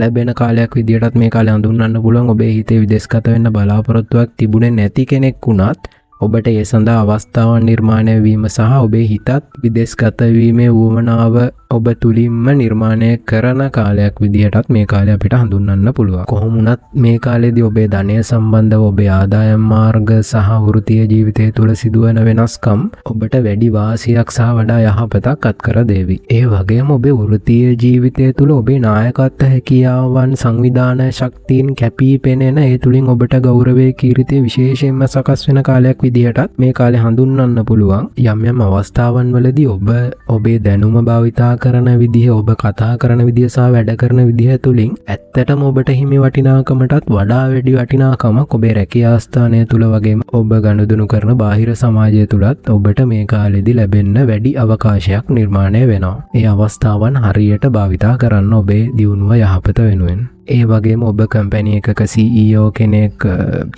ලැබෙන කාලයක් විදියටත් මේ කාලය හඳුන්වන්න පුළුවන්. ඔබේ හිතේ විදේශගත වෙන්න බලාපොරොත්තුවක් තිබුණේ නැති කෙනෙක් වුණත් ඔබට ඒ සඳහා අවස්ථාවන් නිර්මාණය වීම සහ ඔබේ හිතත් විදේශගත වීමේ උවමනාව ඔබ තුලින්ම නිර්මාණය කරන කාලයක් විදිහටත් මේ කාලය අපිට හඳුන්වන්න පුළුවන්. කොහොම වුණත් මේ කාලේදී ඔබේ ධනය සම්බන්ධව ඔබේ ආදායම් මාර්ග සහ වෘත්තීය ජීවිතය තුළ සිදුවන වෙනස්කම් ඔබට වැඩි වාසියක් සහ වඩා යහපතක් අත්කර දෙවි. ඒ වගේම ඔබේ වෘත්තීය ජීවිතය තුළ ඔබේ නායකත්ව හැකියාවන් සංවිධාන ශක්තියින් කැපී පෙනෙන ඒ තුලින් ඔබට ගෞරවයේ කීර්තිය විශේෂයෙන්ම සකස් වෙන කාලයක් විදිහටත් මේ කාලේ හඳුන්වන්න පුළුවන්. යම් යම් අවස්ථාවන් වලදී ඔබ ඔබේ දැනුම භාවිතා කරන විදිහ ඔබ කතා කරන විදිහ සහ වැඩ කරන විදිහ තුලින් ඇත්තටම ඔබට හිමි වටිනාකමටත් වඩා වැඩි වටිනාකමක් ඔබේ රැකියා ස්ථානය තුල වගේම ඔබ ගනුදෙනු කරන බාහිර සමාජය තුලත් ඔබට මේ කාලෙදී ලැබෙන්න වැඩි අවකාශයක් නිර්මාණය වෙනවා. ඒ අවස්ථාවන් හරියට භාවිතා කරන්න ඔබේ දියුණුව යහපත වෙනුවෙන්. ඒ වගේම ඔබ කම්පැනි එකක CEO කෙනෙක්,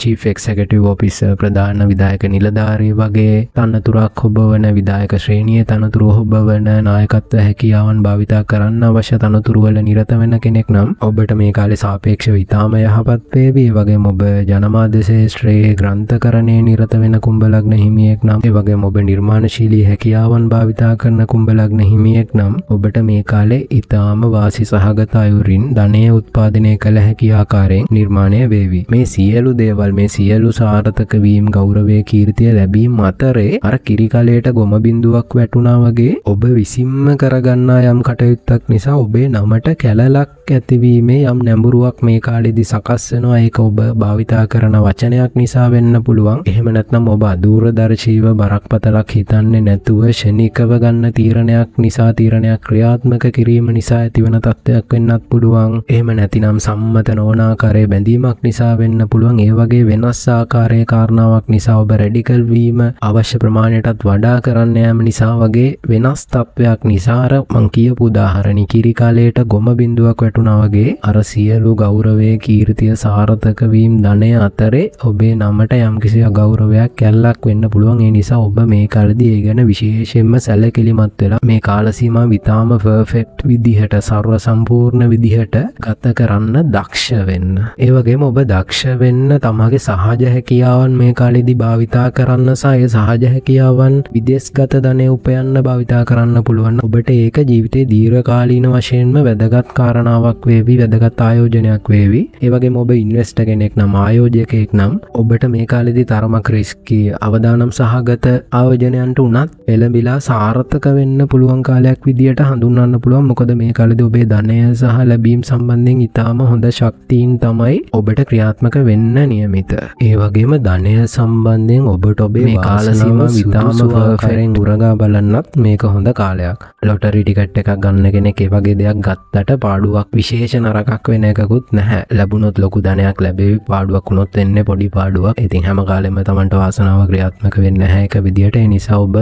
චීෆ් එක්සිකියුටිව් ඔෆිසර්, ප්‍රධාන විධායක නිලධාරී වගේ තනතුරක් ඔබවන විධායක ශ්‍රේණියේ තනතුරු ඔබවන නායකත්ව හැකියාවන් භාවිතා කරන්න අවශ්‍ය තනතුරු වල නිරත වෙන කෙනෙක් නම් ඔබට මේ කාලේ සාපේක්ෂව ඉතාම යහපත් වේවි. ඒ වගේම ඔබ ජනමාධ්‍ය ශාස්ත්‍රයේ ග්‍රන්ථකරණයේ නිරත වෙන කුම්භ ලග්න හිමියෙක් නම්, ඒ වගේම ඔබ නිර්මාණශීලී හැකියාවන් භාවිතා කරන කුම්භ ලග්න හිමියෙක් නම් ඔබට මේ කාලේ ඉතාම වාසි සහගත අයුරින් ධනය උත්පාදනය කළ හැකි ආකාරයෙන් නිර්මාණය වේවි. මේ සියලු දේවල්, මේ සියලු සාර්ථක වීම, ගෞරවයේ කීර්තිය ලැබීම අතරේ අර කිරි කලයට ගොම බිඳුවක් වැටුණා වගේ ඔබ විසින්ම කරගන්නා යම් කටයුත්තක් නිසා ඔබේ නමට කැලලක් ඇතිවීමේ යම් නැඹුරුවක් මේ කාලෙදී සකස් වෙනවා. ඒක ඔබ භාවිතා කරන වචනයක් නිසා වෙන්න පුළුවන්. එහෙම නැත්නම් ඔබ අදූරදර්ශීව බරක්පතලක් හිතන්නේ නැතුව ෂණිකව ගන්න තීරණයක් නිසා, තීරණයක් ක්‍රියාත්මක කිරීම නිසා ඇතිවන තත්ත්වයක් වෙන්නත් පුළුවන්. එහෙම නැතිනම් සම්මත නොවන ආකාරයේ බැඳීමක් නිසා වෙන්න පුළුවන්. ඒ වගේ වෙනස් ආකාරයේ කාරණාවක් නිසා ඔබ රැඩිකල් වීම අවශ්‍ය ප්‍රමාණයටත් වඩා කරන්න යාම නිසා වගේ වෙනස් තත්ත්වයක් නිසා අර මං කියපු උදාහරණي කිරි කාලයට ගොම බිඳුවක් වැටුණා වගේ අර සියලු ගෞරවයේ කීර්තිය සාර්ථක වීම ධනය අතරේ ඔබේ නමට යම්කිසි අගෞරවයක් කැල්ලක් වෙන්න පුළුවන්. ඒ නිසා ඔබ මේ කාලෙදී ඒ ගැන විශේෂයෙන්ම සැලකිලිමත් වෙලා මේ කාල සීමාව විතාම පර්ෆෙක්ට් විදිහට, සර්ව සම්පූර්ණ විදිහට ගත කරන්න දක්ෂ වෙන්න. ඒ වගේම ඔබ දක්ෂ වෙන්න තමගේ සහජ හැකියාවන් මේ කාලෙදී භාවිතා කරන්න සහ ඒ සහජ හැකියාවන් විදේශගත ධනෙ උපයන්න භාවිතා කරන්න පුළුවන්. ඔබට ඒක ජීවිතේ දීර්ඝකාලීන වශයෙන්ම වැදගත් කාරණාවක් වේවි, වැදගත් ආයෝජනයක් වේවි. ඒ වගේම ඔබ ඉන්වෙස්ටර් කෙනෙක් නම්, ආයෝජකයෙක් නම් ඔබට මේ කාලෙදී තරමක් රිස්කි, අවදානම් සහගත ආයෝජනයන්ට උනත් එළඹිලා සාර්ථක වෙන්න පුළුවන් කාලයක් විදියට හඳුන්වන්න පුළුවන්. මොකද මේ කාලෙදී ඔබේ ධනය සහ ලැබීම් සම්බන්ධයෙන් ඉතාම හොඳ ශක්තියින් තමයි ඔබට ක්‍රියාත්මක වෙන්න නියමිත. ඒ වගේම ධනය සම්බන්ධයෙන් ඔබට ඔබේ මේ කාල සීමාව ඉතාම පර්ෆෙක්ට් උරගා බලන්නත් මේක හොඳ කාලයක්. ලොටරි ටිකට් එකක් ගන්න කෙනෙක් ඒ වගේ දෙයක් ගත්තට පාඩුවක් විශේෂ නරකක් වෙන එකකුත් නැහැ. ලැබුණොත් ලොකු ධනයක් ලැබෙවි, පාඩුවක් වුණොත් එන්නේ පොඩි පාඩුවක්. ඉතින් හැම කාලෙම Tamanට වාසනාව ක්‍රියාත්මක වෙන්නේ නැහැ එක විදියට. ඒ නිසා ඔබ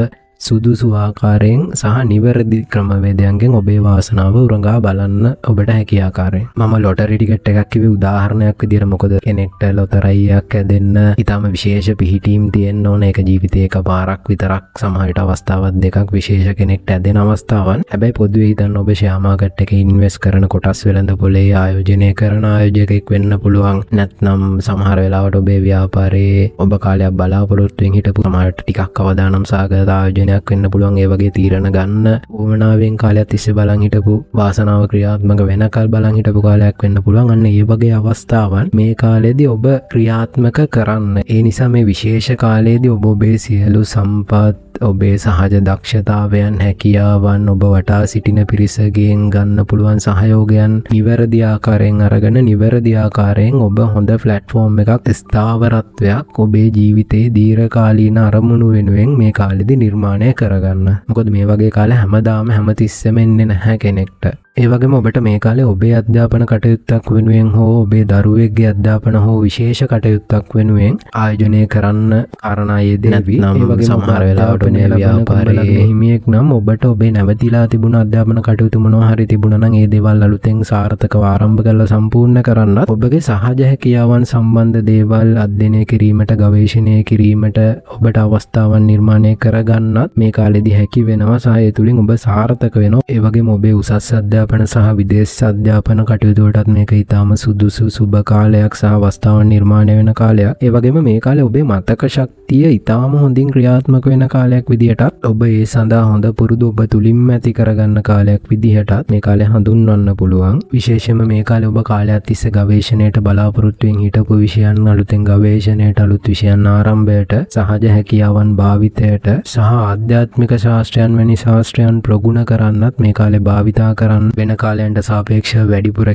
සුදුසු ආකාරයෙන් සහ නිවැරදි ක්‍රමවේදයන්ගෙන් ඔබේ වාසනාව උරඟා බලන්න ඔබට හැකි ආකාරයෙන්. මම ලොටරි ටිකට් එකක් කිව්වේ උදාහරණයක් විදියට. මොකද කෙනෙක්ට ලොතරැයියක් ඇදෙන්න ඊටම විශේෂ පිහිටීම් තියෙන්න ඕන. ඒක ජීවිතේ එකපාරක් විතරක්, සමහරට අවස්ථාවක් දෙකක් විශේෂ කෙනෙක්ට ඇදෙන අවස්ථාවන්. හැබැයි පොදුවේ හිතන්න ඔබ ෂෙයා මාකට් එකේ ඉන්වෙස්ට් කරන කොටස් වෙළඳ පොලේ ආයෝජනය කරන ආයෝජකයෙක් වෙන්න පුළුවන්. නැත්නම් සමහර වෙලාවට ඔබේ ව්‍යාපාරයේ ඔබ කාලයක් බලාපොරොත්තුෙන් හිටපු, සමහරට ටිකක් අවදානම් සහගත ආයෝජන දිනයක් වෙන්න පුළුවන්. ඒ වගේ තීරණ ගන්න උවමනාවෙන් කාලයක් තිස්සේ බලන් හිටපු වාසනාව ක්‍රියාත්මක වෙනකල් බලන් හිටපු කාලයක් වෙන්න පුළුවන්. අන්න ඒ වගේ අවස්ථාවන් මේ කාලෙදී ඔබ ක්‍රියාත්මක කරන්න. ඒ නිසා මේ විශේෂ කාලයේදී ඔබ ඔබේ සියලු සම්පත්, ඔබේ සහජ දක්ෂතාවයන්, හැකියාවන්, ඔබ වටා සිටින පිරිසගෙන් ගන්න පුළුවන් සහයෝගයන් නිවැරදි ආකාරයෙන් අරගෙන නිවැරදි ආකාරයෙන් ඔබ හොඳ ප්ලැට්ෆෝම් එකක්, ස්ථාවරත්වයක් ඔබේ ජීවිතේ දීර්ඝකාලීන අරමුණු වෙනුවෙන් මේ කාලෙදී නිර්මාණය කරගන්න. මොකද මේ වගේ කාලේ හැමදාම හැමතිස්සෙම එන්නේ නැහැ කෙනෙක්ට. ඒ වගේම ඔබට මේ කාලේ ඔබේ අධ්‍යාපන කටයුත්තක් වෙනුවෙන් හෝ ඔබේ දරුවෙක්ගේ අධ්‍යාපන හෝ විශේෂ කටයුත්තක් වෙනුවෙන් ආයෝජනය කරන්න කාරණා යෙදෙනවි. ඒ වගේම සමහර වෙලාවට මේ ව්‍යාපාරයේ හිමියෙක් නම් ඔබට ඔබේ නැවතිලා තිබුණ අධ්‍යාපන කටයුතු මොනවා හරි තිබුණා නම් ඒ දේවල් අලුතෙන් සාර්ථකව ආරම්භ කරලා සම්පූර්ණ කරන්නත්, ඔබගේ සහජ හැකියාවන් සම්බන්ධ දේවල් අධ්‍යයනය කිරීමට, ගවේෂණය කිරීමට ඔබට අවස්ථාවන් නිර්මාණය කරගන්නත් මේ කාලෙදී හැකි වෙනවා. සහ ඒ තුලින් ඔබ සාර්ථක වෙනවා. ඒ වගේම ඔබේ උසස් අධ්‍යාපන සහ විදේශ අධ්‍යාපන කටයුතු වලටත් මේක ඊටාම සුදුසු සුබ කාලයක් සහ අවස්ථාවන් නිර්මාණය වෙන කාලයක්. ඒ වගේම මේ කාලේ ඔබේ මතක ශක්තිය ඊටාම හොඳින් ක්‍රියාත්මක වෙන කාලයක් විදිහටත්, ඔබ ඒ සඳහා හොඳ පුරුදු ඔබ තුලින්ම ඇති කරගන්න කාලයක් විදිහටත් මේ කාලය හඳුන්වන්න පුළුවන්. විශේෂයෙන්ම මේ කාලේ ඔබ කාලයක් තිස්සේ ගවේෂණයට බලාපොරොත්තු වෙමින් හිටපු විෂයන් අලුතෙන් ගවේෂණයට, අලුත් විෂයන් ආරම්භයට, සහජ හැකියාවන් භාවිතයට සහ ආධ්‍යාත්මික ශාස්ත්‍රයන් වැනි ශාස්ත්‍රයන් ප්‍රගුණ කරන්නත් මේ කාලේ භාවිතා කරන්න. වෙන කාලයන්ට සාපේක්ෂව වැඩිපුර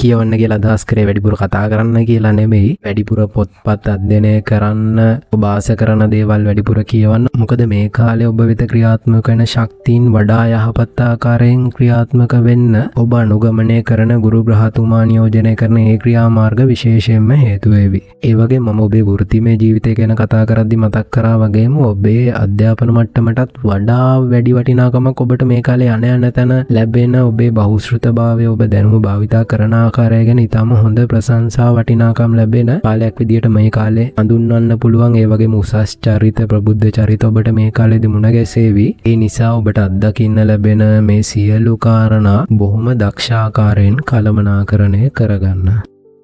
කියවන්න කියලා අදහස් කරේ වැඩිපුර කතා කරන්න කියලා නෙමෙයි. වැඩිපුර පොත්පත් අධ්‍යයනය කරන්න, ඔබ ආස කරන දේවල් වැඩිපුර කියවන්න. මොකද මේ කාලේ ඔබ වෙත ක්‍රියාත්මක වෙන ශක්තියින් වඩා යහපත් ආකාරයෙන් ක්‍රියාත්මක වෙන්න ඔබ අනුගමනය කරන ගුරු ග්‍රහතුමා නියෝජනය කරන ඒ ක්‍රියාමාර්ග විශේෂයෙන්ම හේතු වේවි. ඒ වගේම මම ඔබේ වෘත්තිමය ජීවිතය ගැන කතා කරද්දී මතක් කරා වගේම ඔබේ අධ්‍යාපන මට්ටමටත් වඩා වැඩි වටිනාකමක් ඔබට මේ කාලේ යන තැන ලැබෙන ඔබේ බහුශ්‍රృతභාවය, ඔබ දැනුම භාවිතා කරන ආකාරය ගැන ඉතාම හොඳ ප්‍රශංසා වටිනාකම් ලැබෙන කාලයක් විදියට මේ කාලේ හඳුන්වන්න පුළුවන්. ඒ වගේම උසස් චරිත, ප්‍රබුද්ධ චරිත ඔබට මේ කාලේදී මුණ ගැසේවි. ඒ නිසා ඔබට අත්දකින්න ලැබෙන මේ සියලු කාරණා බොහොම දක්ෂ ආකාරයෙන් කළමනාකරණය කරගන්න.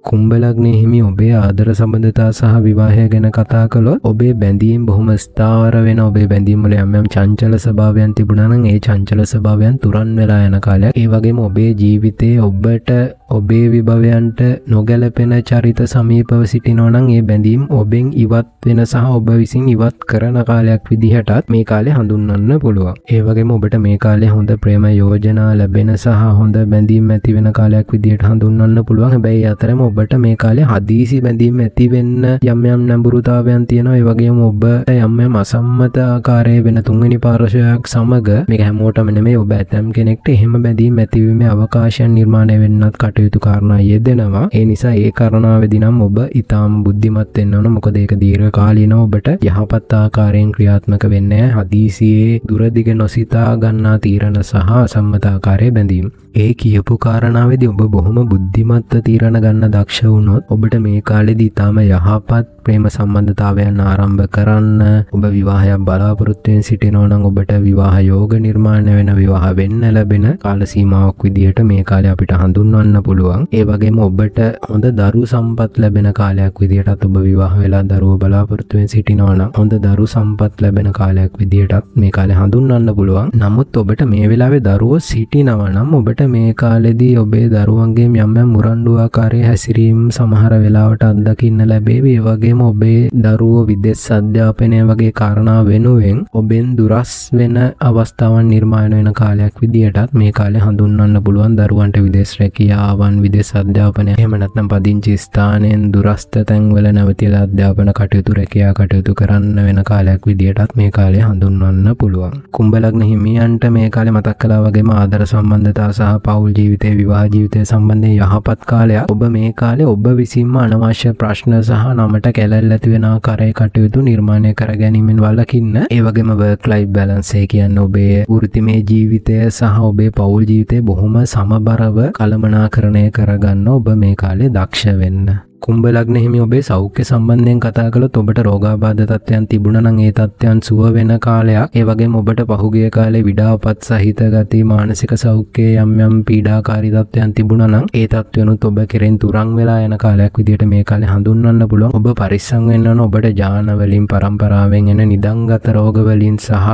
කුම්භ ලග්නයේ හිමි ඔබේ ආදර සම්බන්ධතා සහ විවාහය ගැන කතා කළොත්, ඔබේ බැඳීම් බොහොම ස්ථාවර වෙන, ඔබේ බැඳීම් වල යම් චංචල ස්වභාවයන් තිබුණා නම් ඒ චංචල ස්වභාවයන් තුරන් වෙලා යන කාලයක්. ඒ වගේම ඔබේ ජීවිතයේ ඔබට ඔබේ විභවයන්ට නොගැලපෙන චරිත සමීපව සිටිනවා නම් ඒ බැඳීම් ඔබෙන් ඉවත් වෙන සහ ඔබ විසින් ඉවත් කරන කාලයක් විදිහටත් මේ කාලේ හඳුන්වන්න පුළුවන්. ඒ වගේම ඔබට මේ කාලේ හොඳ ප්‍රේම යෝජනා ලැබෙන සහ හොඳ බැඳීම් ඇති වෙන කාලයක් විදිහට හඳුන්වන්න පුළුවන්. හැබැයි අතරම ඔබට මේ කාලේ හදිසි බැඳීම් ඇති වෙන්න යම් නැඹුරුතාවයන් තියෙනවා. ඒ වගේම ඔබට යම් අසම්මත ආකාරයේ වෙන තුන්වෙනි පාර්ශවයක් සමග, මේක හැමෝටම නෙමෙයි, ඔබ ඇතම් කෙනෙක්ට එහෙම බැඳීම් ඇතිවීමේ අවකාශයන් නිර්මාණය වෙන්නත් කටයුතු කාරණා යෙදෙනවා. ඒ නිසා ඒ කාරණාවේදී නම් ඔබ ඊටාම බුද්ධිමත් වෙන්න ඕන. මොකද ඒක දීර්ඝකාලීනව ඔබට යහපත් ආකාරයෙන් ක්‍රියාත්මක වෙන්නේ හදිසියේ දුරදිග නොසිතා ගන්නා තීරණ සහ අසම්මත ආකාරයේ බැඳීම්. ඒ කියපු කාරණාවේදී ඔබ බොහොම බුද්ධිමත්ව තීරණ ගන්න දක්ෂ වුණොත් ඔබට මේ කාලෙදී ඊටාම යහපත් ප්‍රේම සම්බන්ධතාවයන් ආරම්භ කරන්න, ඔබ විවාහයක් බලාපොරොත්තු වෙමින් සිටිනවා නම් ඔබට විවාහ යෝග නිර්මාණය වෙන, විවාහ වෙන්න ලැබෙන කාල සීමාවක් විදියට මේ කාලය අපිට හඳුන්වන්න පුළුවන්. ඒ වගේම ඔබට හොඳ දරු සම්පත් ලැබෙන කාලයක් විදියටත්, ඔබ විවාහ වෙලා දරුවෝ බලාපොරොත්තු වෙමින් සිටිනවා නම් හොඳ දරු සම්පත් ලැබෙන කාලයක් විදියටත් මේ කාලේ හඳුන්වන්න පුළුවන්. නමුත් ඔබට මේ වෙලාවේ දරුවෝ සිටිනවා නම් ඔබට මේ කාලෙදී ඔබේ දරුවන්ගේ යම් මුරණ්ඩු ආකාරයේ හැසිරීම් සමහර වෙලාවට අත්දකින්න ලැබේවි. ඒ වගේම ඔබේ දරුවෝ විදේශ අධ්‍යාපනය වගේ කාරණා වෙනුවෙන් ඔබෙන් දුරස් වෙන අවස්ථාවන් නිර්මාණය වෙන කාලයක් විදියටත් මේ කාලේ හඳුන්වන්න පුළුවන්. දරුවන්ට විදේශ රැකියාවන්, විදේශ අධ්‍යාපනය, එහෙම නැත්නම් පදිංචි ස්ථානයෙන් දුරස්ත තැන්වල නැවතිලා අධ්‍යාපන කටයුතු, රැකියා කටයුතු කරන්න වෙන කාලයක් විදියටත් මේ කාලේ හඳුන්වන්න පුළුවන්. කුම්භ ලග්න හිමියන්ට මේ කාලේ මතක් කළා වගේම ආදර සම්බන්ධතා සහ පෞල් ජීවිතය, විවාහ ජීවිතය සම්බන්ධයෙන් යහපත් කාලයක්. ඔබ මේ කාලේ ඔබ විසින්ම අනවශ්‍ය ප්‍රශ්න සහ නමට කැළැල් ඇති වෙන ආකාරයේ කටයුතු නිර්මාණය කර ගැනීමෙන් වළකින්න. ඒ වගේම work life balance එක කියන්නේ ඔබේ වෘත්තිමය ජීවිතය සහ ඔබේ පෞල් ජීවිතය බොහොම සමබරව කළමනාකරණය කරගන්න ඔබ මේ කාලේ දක්ෂ වෙන්න. කුම්භ ලග්න හිමි ඔබේ සෞඛ්‍ය සම්බන්ධයෙන් කතා කළොත් ඔබට රෝගාබාධ තත්ත්වයන් තිබුණා නම් ඒ තත්ත්වයන් සුව වෙන කාලයක්. ඒ වගේම ඔබට පහුගිය කාලේ විඩාපත් සහිත ගති මානසික සෞඛ්‍යයේ යම් පීඩාකාරී තත්ත්වයන් තිබුණා නම් ඒ තත්ත්වයන්ුත් ඔබ කෙරෙන් තුරන් වෙලා යන කාලයක් විදිහට මේ කාලේ හඳුන්වන්න පුළුවන්. ඔබ පරිස්සම් වෙන්න ඕන ඔබට ජාන වලින් පරම්පරාවෙන් එන නිදන්ගත රෝග වලින් සහ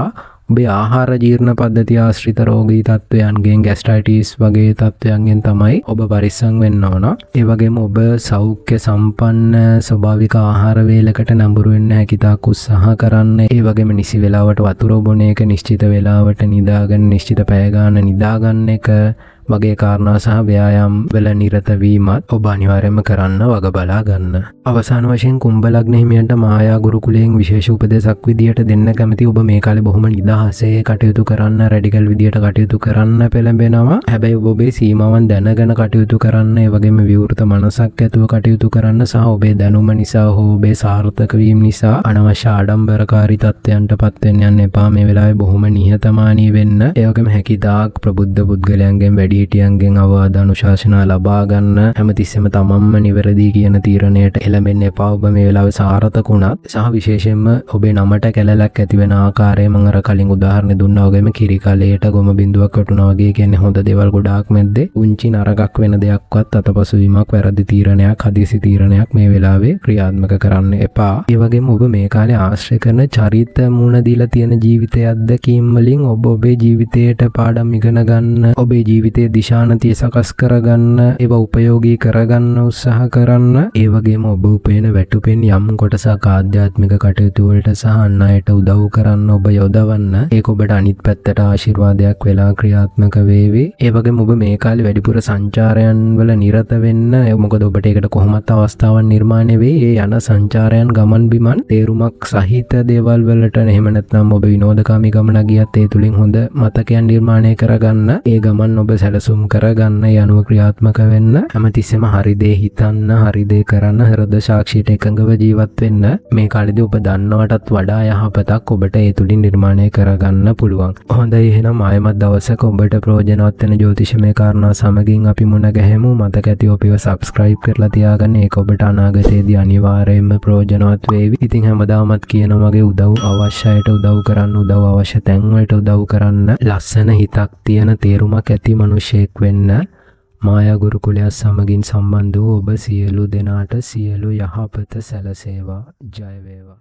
ඔබේ ආහාර ජීර්ණ පද්ධතිය ආශ්‍රිත රෝගී තත්ත්වයන්ගෙන් ગેස්ට්‍රයිටිස් වගේ තත්ත්වයන්ගෙන් තමයි ඔබ පරිස්සම් වෙන්න ඕන. ඒ වගේම ඔබ සෞඛ්‍ය සම්පන්න ස්වභාවික ආහාර වේලකට නඹුරු වෙන්න හැකිතාක් උත්සාහ කරන්න. ඒ වගේම නිසි වේලාවට වතුර බොන එක, නිශ්චිත වේලාවට නිදාගන්න, නිශ්චිත පැය ගන්න නිදාගන්න එක වගේ කාරණා සහ ව්‍යායාම් වල නිරත වීමත් ඔබ අනිවාර්යයෙන්ම කරන්න වග බලා ගන්න. අවසාන වශයෙන් කුම්භ ලග්න හිමියන්ට මායා ගුරුකුලයෙන් විශේෂ උපදේශක් විදියට දෙන්න කැමති. ඔබ මේ කාලේ බොහොම නිදහසේ කටයුතු කරන්න, රැඩිකල් විදියට කටයුතු කරන්න පෙළඹෙනවා. හැබැයි ඔබ ඔබේ සීමාවන් දැනගෙන කටයුතු කරන්න, ඒ වගේම විවෘත මනසක් ඇතුව කටයුතු කරන්න සහ ඔබේ දැනුම නිසා හෝ ඔබේ සාර්ථක වීම නිසා අනවශ්‍ය ආඩම්බරකාරී තත්ත්වයන්ටපත් වෙන්න යන්න එපා. මේ වෙලාවේ බොහොම නිහතමානී වෙන්න. ඒ වගේම හැකිතාක් ප්‍රබුද්ධ පුද්ගලයන්ගෙන් වැඩිහිටියන්ගෙන් අවවාද අනුශාසනා ලබා ගන්න. හැමතිස්සෙම තමන්ම නිවැරදි කියන තීරණයට එළඹෙන්න එපා. ඔබ මේ වෙලාවේ සාර්ථක වුණත් සහ විශේෂයෙන්ම ඔබේ නමට කැලලක් ඇති වෙන ආකාරය මම අර කලින් උදාහරණ දුන්නා වගේම කිරි කලයට ගොම බිඳුවක් වටුණා වගේ කියන්නේ හොඳ දේවල් ගොඩාක් මැද්දේ උන්චි නරකක් වෙන දෙයක්වත් අතපසු වීමක් වැරදි තීරණයක් හදිසි තීරණයක් මේ වෙලාවේ ක්‍රියාත්මක කරන්න එපා. ඒ වගේම ඔබ මේ කාලේ ආශ්‍රය කරන චරිත මුණ දීලා තියෙන ජීවිතයේ අත්දැකීම් වලින් ඔබ ඔබේ ජීවිතයට පාඩම් ඉගෙන ගන්න, ඔබේ ජීවිතයේ දිශානතිය සකස් කරගන්න, ඒවා උපයෝගී කරගන්න උත්සාහ කරන්න. ඒ වගේම ඔබ උපයන වැටුපෙන් යම් කොටසක් ආධ්‍යාත්මික කටයුතු වලට සහ අන් අයට උදව් කරන්න ඔබ යොදවන්න. ඒක ඔබට අනිත් පැත්තට ආශිර්වාදයක් වෙලා ක්‍රියාත්මක වේවි. ඒ වගේම ඔබ මේ කාලේ වැඩිපුර සංචාරයන් වල නිරත වෙන්න. මොකද ඔබට ඒකට කොහොමත් අවස්ථාවක් නිර්මාණය වෙයි. ඒ යන සංචාරයන් ගමන් බිමන් තේරුමක් සහිත දේවල් වලට, එහෙම නැත්නම් ඔබ විනෝදකාමී ගමන ගියත් ඒ තුලින් හොඳ මතකයන් නිර්මාණය කරගන්න. ඒ ගමන් ඔබ සැලසුම් කරගන්න, යනුව ක්‍රියාත්මක වෙන්න. හැමතිස්සෙම හරි දේ හිතන්න, හරි දේ කරන්න, හෘද සාක්ෂියට එකඟව ජීවත් වෙන්න. මේ කාලේදී ඔබ දන්නවටත් වඩා යහපතක් ඔබට ඒ තුලින් නිර්මාණය කරගන්න පුළුවන්. හොඳයි, එහෙනම් ආයෙමත් දවසක ඔබට ප්‍රයෝජනවත් වෙන ජ්‍යොතිෂමය කාරණා සමගින් අපි මුණ ගැහෙමු. මතක ඇති ඔබව subscribe කරලා තියාගන්න. ඒක ඔබට අනාගතයේදී අනිවාර්යයෙන්ම ප්‍රයෝජනවත් වේවි. ඉතින් හැමදාමත් කියන වගේ උදව් අවශ්‍යයට උදව් කරන්න, උදව් අවශ්‍ය තැන් වලට උදව් කරන්න, ලස්සන හිතක් තියෙන තේරුමක් ඇති මිනිසෙක් වෙන්න මායා ගුරුකුලය සමගින් සම්බන්ධ වූ ඔබ සියලු දෙනාට සියලු යහපත සැලසේවා. ජය වේවා.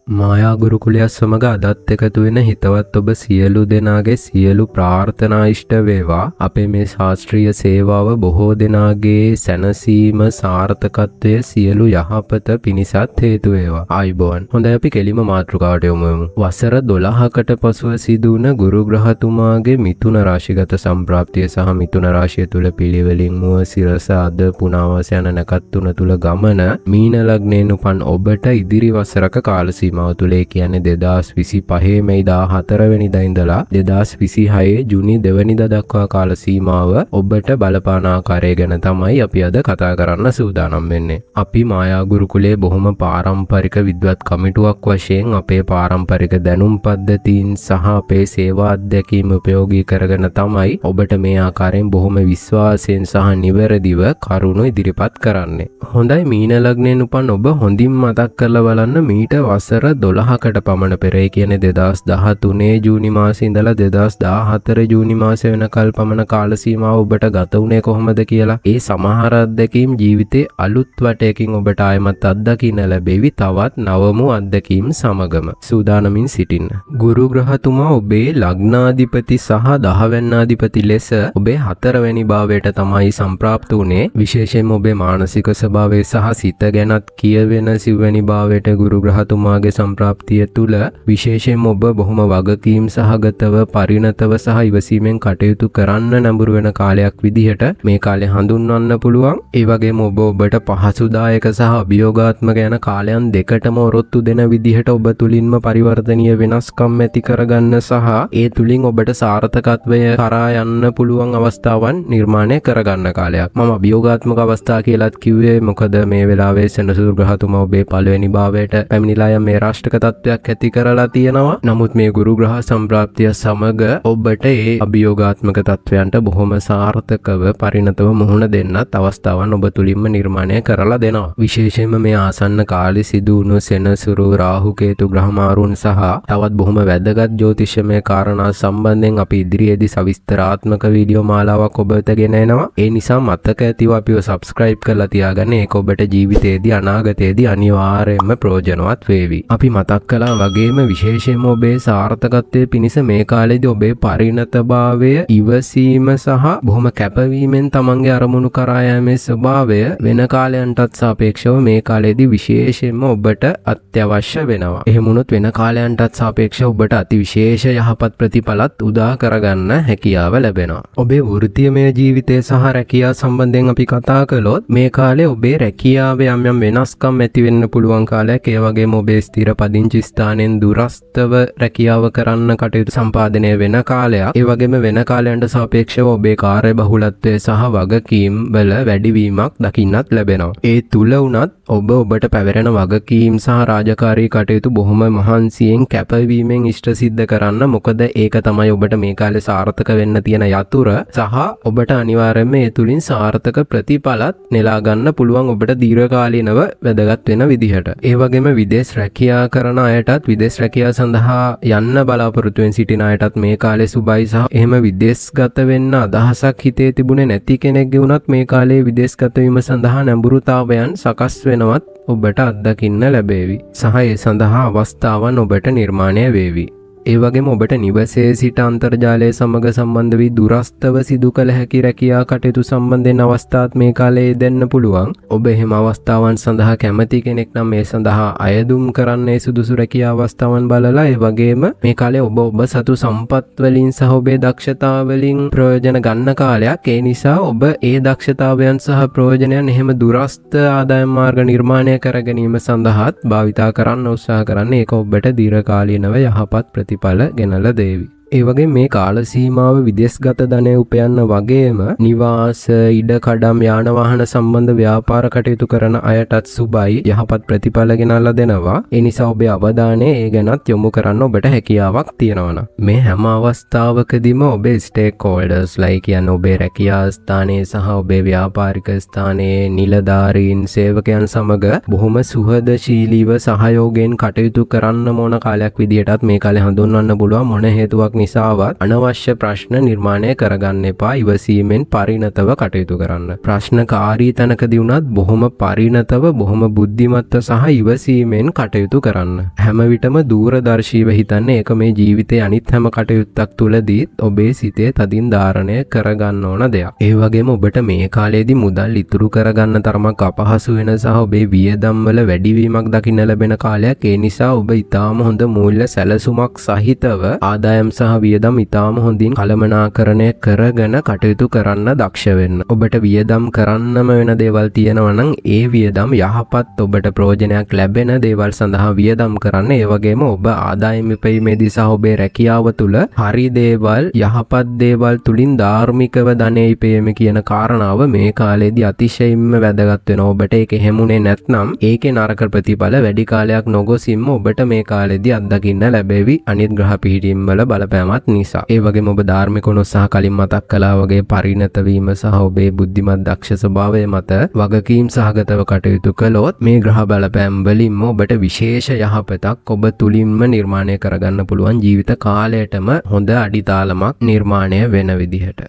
මායා ගුරුකුලය සමග අදත් එකතු වෙන හිතවත් ඔබ සියලු දෙනාගේ සියලු ප්‍රාර්ථනා ඉෂ්ට වේවා. අපේ මේ ශාස්ත්‍රීය සේවාව බොහෝ දෙනාගේ සැනසීම, සාර්ථකත්වය, සියලු යහපත පිණිසත් හේතු වේවා. ආයුබෝවන්. හොඳයි, අපි කෙලිම මාතෘකාවට යමු. වසර 12කට පසුව සිදු වුණ ගුරු ග්‍රහතුමාගේ මිථුන රාශිගත සම්ප්‍රාප්තිය සහ මිථුන රාශිය තුල පිළිවෙලින් මුව සිරස අද පුනාවස යන නැකත් තුන තුල ගමන මීන ලග්නයෙන් උපන් ඔබට ඉදිරි වසරක කාල සීමාව තුල, කියන්නේ 2025 මැයි 14 වෙනිදා ඉඳලා 2026 ජූනි 2 වෙනිදා දක්වා කාල සීමාව ඔබට බලපාන ආකාරය ගැන තමයි අපි අද කතා කරන්න සූදානම් වෙන්නේ. අපි මායා ගුරුකුලයේ බොහොම පාරම්පරික විද්වත් කමිටුවක් වශයෙන් අපේ පාරම්පරික දැනුම් පද්ධතීන් සහ අපේ සේවා අත්දැකීම් උපයෝගී කරගෙන තමයි ඔබට මේ ආකාරයෙන් බොහොම විශ්වාසයෙන් සහ නිවැරදිව කරුණු ඉදිරිපත් කරන්නේ. හොඳයි, මීන ලග්නයෙන් උපන් ඔබ හොඳින් මතක් කරලා බලන්න. මීට වසර 12කට පමණ පෙර, කියන්නේ 2013 ජූනි මාසේ ඉඳලා 2014 ජූනි මාසේ වෙනකල් පමණ කාල සීමාව ඔබට ගත වුණේ කොහොමද කියලා. ඒ සමහර අත්දැකීම් ජීවිතේ අලුත් වටයකින් ඔබට ආයමත් අත්දකින්න ලැබෙවි. තවත් නවමු අත්දැකීම් සමගම සූදානමින් සිටින්න. ගුරු ග්‍රහතුමා ඔබේ ලග්නාධිපති සහ 10 වෙනිදාධිපති ලෙස ඔබේ 4 වෙනි භාවයට තමයි සම්ප්‍රාප්ත වුණේ. විශේෂයෙන්ම ඔබේ මානසික ස්වභාවය සහ සිත ගැනත් කියවෙන 9 වෙනි භාවයට ගුරු ග්‍රහතුමාගේ සම්ප්‍රාප්තිය තුල විශේෂයෙන්ම ඔබ බොහොම වගකීම් සහගතව, පරිණතව සහ ඉවසීමෙන් කටයුතු කරන්න නැඹුරු වෙන කාලයක් විදිහට මේ කාලය හඳුන්වන්න පුළුවන්. ඒ වගේම ඔබට පහසුදායක සහ අභියෝගාත්මක යන කාලයන් දෙකටම ඔරොත්තු දෙන විදිහට ඔබ තුලින්ම පරිවර්තනීය වෙනස්කම් ඇති කරගන්න සහ ඒ තුලින් ඔබට සාර්ථකත්වය කරා යන්න පුළුවන් අවස්ථාවන් නිර්මාණය කරගන්න කාලයක්. මම අභියෝගාත්මක අවස්ථා කියලාත් කිව්වේ මොකද මේ වෙලාවේ සෙනසුරු ග්‍රහතුමා ඔබේ පළවෙනි භාවයට පැමිණිලා යම් මේ නෛරාශ්ටික තත්වයක් ඇති කරලා තියෙනවා. නමුත් මේ ගුරු ග්‍රහ සම්ප්‍රාප්තිය සමග ඔබට ඒ අභියෝගාත්මක තත්වයන්ට බොහොම සාර්ථකව පරිණතව මුහුණ දෙන්නත් අවස්ථාවන් ඔබ තුලින්ම නිර්මාණය කරලා දෙනවා. විශේෂයෙන්ම මේ ආසන්න කාලේ සිදු වුණු සෙනසුරු රාහු කේතු ග්‍රහ මාරුන් සහ තවත් බොහොම වැදගත් ජ්‍යොතිෂමය කාරණා සම්බන්ධයෙන් අපි ඉදිරියේදී සවිස්තරාත්මක වීඩියෝ මාලාවක් ඔබ වෙත ගෙන එනවා. ඒ නිසා මතක ඇතිව අපිව subscribe කරලා තියාගන්න. ඒක ඔබට ජීවිතයේදී අනාගතයේදී අනිවාර්යයෙන්ම ප්‍රයෝජනවත් වේවි. අපි මතක් කළා වගේම විශේෂයෙන්ම ඔබේ සාර්ථකත්වයේ පිණිස මේ කාලේදී ඔබේ පරිණතභාවය, ඉවසීම සහ බොහොම කැපවීමෙන් තමන්ගේ අරමුණු කරා යාමේ ස්වභාවය වෙන කාලයන්ටත් සාපේක්ෂව මේ කාලේදී විශේෂයෙන්ම ඔබට අත්‍යවශ්‍ය වෙනවා. එහෙම වුණොත් වෙන කාලයන්ටත් සාපේක්ෂව ඔබට අති විශේෂ යහපත් ප්‍රතිඵලත් උදා කරගන්න හැකියාව ලැබෙනවා. ඔබේ වෘත්තීයමය ජීවිතය සහ රැකියාව සම්බන්ධයෙන් අපි කතා කළොත් මේ කාලේ ඔබේ රැකියාවේ යම් වෙනස්කම් ඇති වෙන්න පුළුවන් කාලයක්. ඒ වගේම ඔබේ ස්ථිර පදිංචි ස්ථානයෙන් දුරස්තව රැකියාව කරන්න කටයුතු සම්පාදනය වෙන කාලයක්. ඒ වගේම වෙන කාලයන්ට සාපේක්ෂව ඔබේ කාර්ය බහුලත්වය සහ වගකීම් වල වැඩිවීමක් දකින්නත් ලැබෙනවා. ඒ තුල උනත් ඔබට පැවරෙන වගකීම් සහ රාජකාරී කටයුතු බොහොම මහන්සියෙන් කැපවීමෙන් ඉෂ්ට සිද්ධ කරන්න. මොකද ඒක තමයි ඔබට මේ කාලේ සාර්ථක වෙන්න තියෙන යතුර සහ ඔබට අනිවාර්යයෙන්ම මේ තුලින් සාර්ථක ප්‍රතිඵලත් නෙලා ගන්න පුළුවන් ඔබට දීර්ඝකාලීනව වැදගත් වෙන විදිහට. ඒ වගේම විදේශ රැකියා කරන අයටත් විදේශ රැකියාව සඳහා යන්න බලාපොරොත්තු වෙන සිටින අයටත් මේ කාලේ සුබයි සහ එහෙම විදේශගත වෙන්න අදහසක් හිතේ තිබුණේ නැති කෙනෙක්ගේ වුණත් මේ කාලේ විදේශගත වීම සඳහා නැඹුරුතාවයන් සකස් වෙනවත් ඔබට අත්දකින්න ලැබේවි. සහ ඒ සඳහා අවස්ථාවන් ඔබට නිර්මාණය වේවි. ඒ වගේම ඔබට නිවසේ සිට අන්තර්ජාලය සමග සම්බන්ධ වී දුරස්තව සිදු කළ හැකි රැකියා කටයුතු සම්බන්ධයෙන් අවස්ථාත් මේ කාලේ දෙන්න පුළුවන්. ඔබ එහෙම අවස්ථාවන් සඳහා කැමති කෙනෙක් නම් මේ සඳහා අයදුම් කරන්නේ සුදුසු රැකියා අවස්ථාවන් බලලා ඒ වගේම මේ කාලේ ඔබ සතු සම්පත් වලින් සහ ඔබේ දක්ෂතා වලින් ප්‍රයෝජන ගන්න කාලයක්. ඒ නිසා ඔබ ඒ දක්ෂතාවයන් සහ ප්‍රයෝජනයන් එහෙම දුරස්ත ආදායම් මාර්ග නිර්මාණය කර ගැනීම සඳහාත් භාවිතා කරන්න උත්සාහ කරන්න. ඒක ඔබට දීර්ඝකාලීනව යහපත් ප්‍රතිඵල ගෙනලා දේවි. ඒ වගේ මේ කාල සීමාව විදේශගත ධනය උපයන්න වගේම නිවාස, ඉඩ කඩම්, යාන වාහන සම්බන්ධ ව්‍යාපාර කටයුතු කරන අයටත් සුබයි යහපත් ප්‍රතිඵල ගෙනල්ලා දෙනවා. ඒ නිසා ඔබේ අවධානය ඒ ගැනත් යොමු කරන්න ඔබට හැකියාවක් තියෙනවා. මේ හැම අවස්ථාවකදීම ඔබේ ස්ටේක් හෝල්ඩර්ස්ලා කියන්නේ ඔබේ රැකියා ස්ථානයේ සහ ඔබේ ව්‍යාපාරික ස්ථානයේ නිලධාරීන්, සේවකයන් සමග බොහොම සුහදශීලීව සහයෝගයෙන් කටයුතු කරන්න මොන කාලයක් විදියටත් මේ කාලේ හඳුන්වන්න පුළුවන්. මොන හේතුවක් නිසාවත් අනවශ්‍ය ප්‍රශ්න නිර්මාණය කරගන්න එපා. ඉවසීමෙන් පරිණතව කටයුතු කරන්න. ප්‍රශ්නකාරී තැනකදී වුණත් බොහොම පරිණතව, බොහොම බුද්ධිමත්ව සහ ඉවසීමෙන් කටයුතු කරන්න. හැම විටම දූරදර්ශීව හිතන්න. ඒක මේ ජීවිතයේ අනිත් හැම කටයුත්තක් තුලදී ඔබේ සිතේ තදින් ධාරණය කරගන්න ඕන දෙයක්. ඒ වගේම ඔබට මේ කාලේදී මුදල් ඉතුරු කරගන්න තරමක් අපහසු වෙන සහ ඔබේ වියදම් වල වැඩිවීමක් දකින්න ලැබෙන කාලයක්. ඒ නිසා ඔබ ඊටාම හොඳ මූල්‍ය සැලසුමක් සහිතව ආදායම් සහ වියදම් ඉතාම හොඳින් කළමනාකරණය කරගෙන කටයුතු කරන්න දක්ෂ වෙන්න. ඔබට වියදම් කරන්නම වෙන දේවල් තියෙනවා නම් ඒ වියදම් යහපත් ඔබට ප්‍රයෝජනයක් ලැබෙන දේවල් සඳහා වියදම් කරන්න. ඒ වගේම ඔබ ආදායම් ඉපීමේදී සහ ඔබේ රැකියාව තුළ හරි දේවල්, යහපත් දේවල් තුලින් ධාර්මිකව ධනෙ ඉපීම කියන කාරණාව මේ කාලේදී අතිශයින්ම වැදගත් වෙනවා. ඔබට ඒක හැමුනේ නැත්නම් ඒකේ නරක ප්‍රතිඵල වැඩි කාලයක් නොගොසින්ම ඔබට මේ කාලේදී අත්දකින්න ලැබෙවි. අනිත් ග්‍රහ පිහිටීම් වල බලපෑමත් නිසා. ඒ වගේම ඔබ ධාර්මිකවනොත් සහ කලින් මතක් කළා වගේ පරිණත වීම සහ ඔබේ බුද්ධිමත් දක්ෂ ස්වභාවය මත වගකීම් සහගතව කටයුතු කළොත් මේ ග්‍රහ බලපෑම් වලින්ම ඔබට විශේෂ යහපතක් ඔබ තුලින්ම නිර්මාණය කරගන්න පුළුවන්. ජීවිත කාලයටම හොඳ අඩිතාලමක් නිර්මාණය වෙන විදිහට.